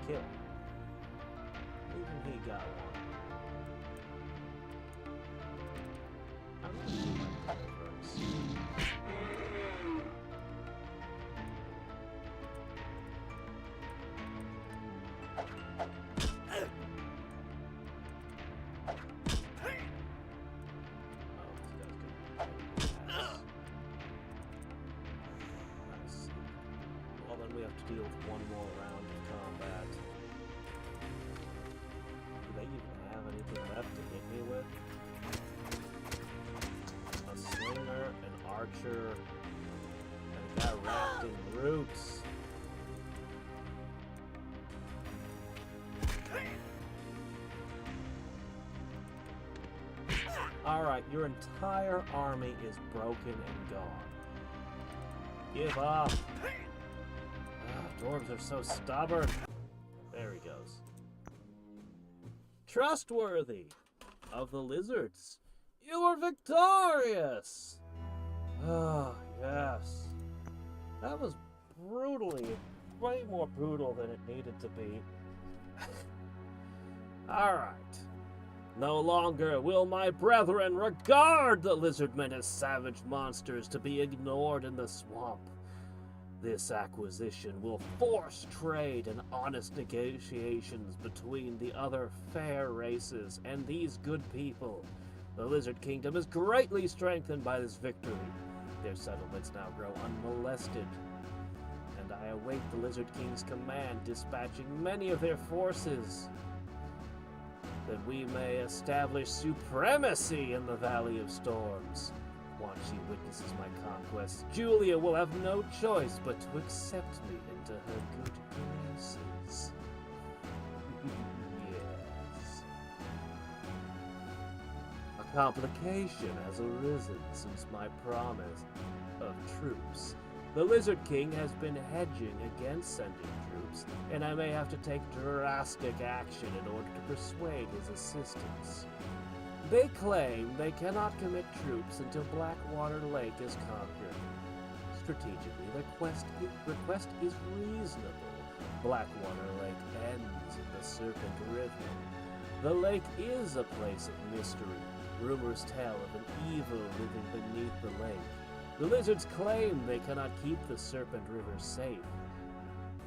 Kill. Even he got one. I'm gonna do my turn first. Nice. Well, then we have to deal with one more round of combat. Do they even have anything left to hit me with? A slinger, an archer, and a guy wrapped in roots. Alright, your entire army is broken and gone. Give up! Dwarves are so stubborn. There he goes. Trustworthy of the lizards, you are victorious! Ah, yes. That was brutally, way more brutal than it needed to be. Alright. No longer will my brethren regard the lizardmen as savage monsters to be ignored in the swamp. This acquisition will force trade and honest negotiations between the other fair races and these good people. The Lizard Kingdom is greatly strengthened by this victory. Their settlements now grow unmolested, and I await the Lizard King's command dispatching many of their forces, that we may establish supremacy in the Valley of Storms. Once she witnesses my conquests, Julia will have no choice but to accept me into her good graces. Yes. A complication has arisen since my promise of troops. The Lizard King has been hedging against sending troops, and I may have to take drastic action in order to persuade his assistance. They claim they cannot commit troops until Blackwater Lake is conquered. Strategically, the request is reasonable. Blackwater Lake ends in the Serpent River. The lake is a place of mystery. Rumors tell of an evil living beneath the lake. The lizards claim they cannot keep the Serpent River safe,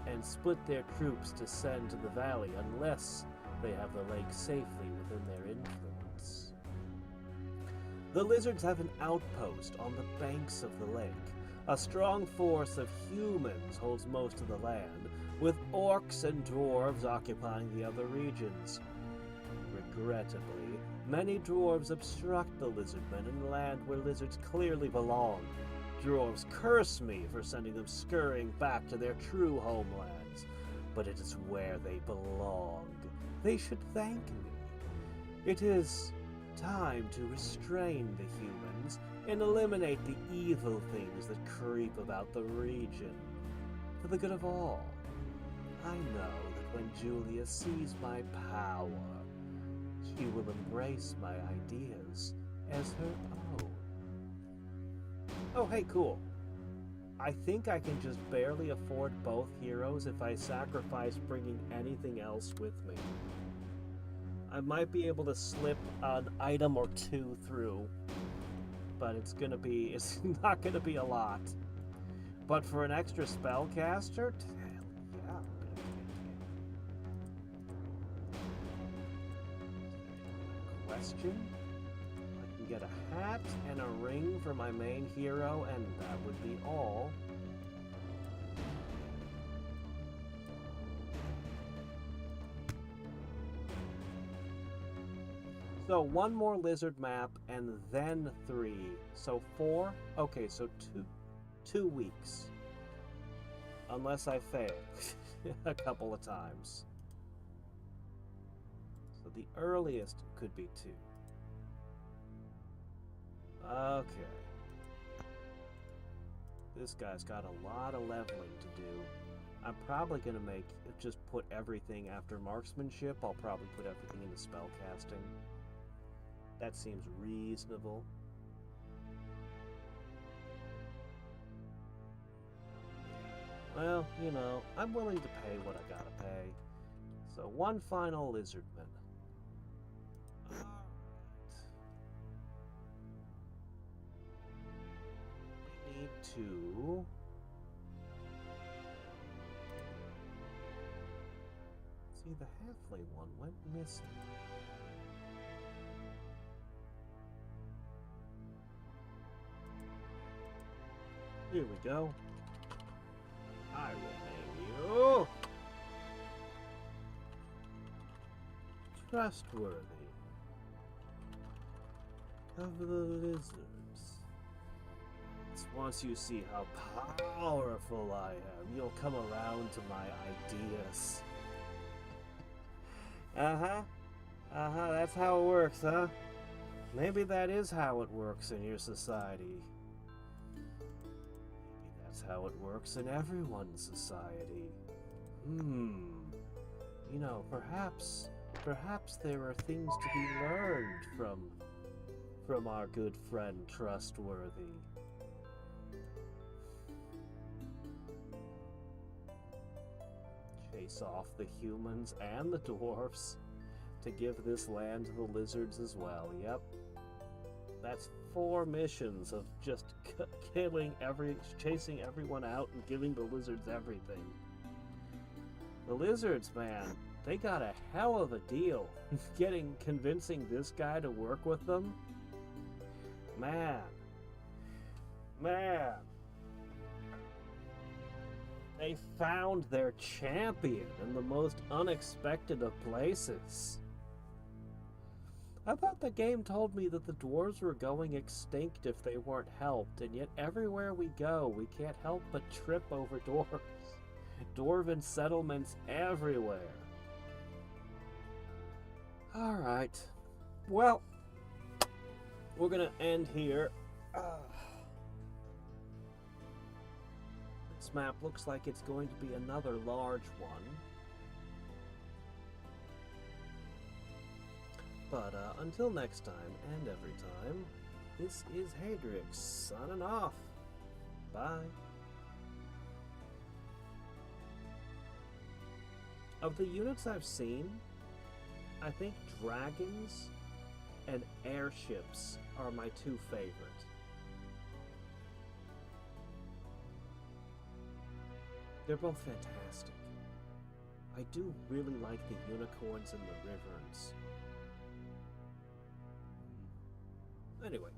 and split their troops to send to the valley unless they have the lake safely within their influence. The lizards have an outpost on the banks of the lake. A strong force of humans holds most of the land, with orcs and dwarves occupying the other regions. Regrettably, many dwarves obstruct the lizardmen in the land where lizards clearly belong. Dwarves curse me for sending them scurrying back to their true homelands, but it is where they belong. They should thank me. It is time to restrain the humans and eliminate the evil things that creep about the region, for the good of all. I know that when Julia sees my power, she will embrace my ideas as her own. Oh, hey, cool. I think I can just barely afford both heroes if I sacrifice bringing anything else with me. I might be able to slip an item or two through, but it's not gonna be a lot. But for an extra spellcaster, hell yeah, I'm gonna take it. Question? I can get a hat and a ring for my main hero, and that would be all. So one more lizard map and then 3. So 4? Okay, so 2 weeks. Unless I fail a couple of times. So the earliest could be 2. Okay. This guy's got a lot of leveling to do. I'm probably going to just put everything after marksmanship. I'll probably put everything into spellcasting. That seems reasonable. Well, you know, I'm willing to pay what I gotta pay. So one final lizardman. Alright. We need to... See, the halfling one went missing. Here we go. I will name you Trustworthy of the Lizards. Once you see how powerful I am, you'll come around to my ideas. That's how it works, huh? Maybe that is how it works in your society. That's how it works in everyone's society. You know, perhaps there are things to be learned from our good friend Trustworthy. Chase off the humans and the dwarfs to give this land to the lizards as well. Yep. That's 4 missions of just chasing everyone out and giving the lizards everything. The lizards, man, they got a hell of a deal convincing this guy to work with them. Man. They found their champion in the most unexpected of places. I thought the game told me that the dwarves were going extinct if they weren't helped, and yet everywhere we go, we can't help but trip over dwarves. Dwarven settlements everywhere. Alright. Well, we're gonna end here. This map looks like it's going to be another large one. But until next time, and every time, this is Hadriex signing off. Bye. Of the units I've seen, I think dragons and airships are my 2 favorite. They're both fantastic. I do really like the unicorns and the wyverns. Anyway.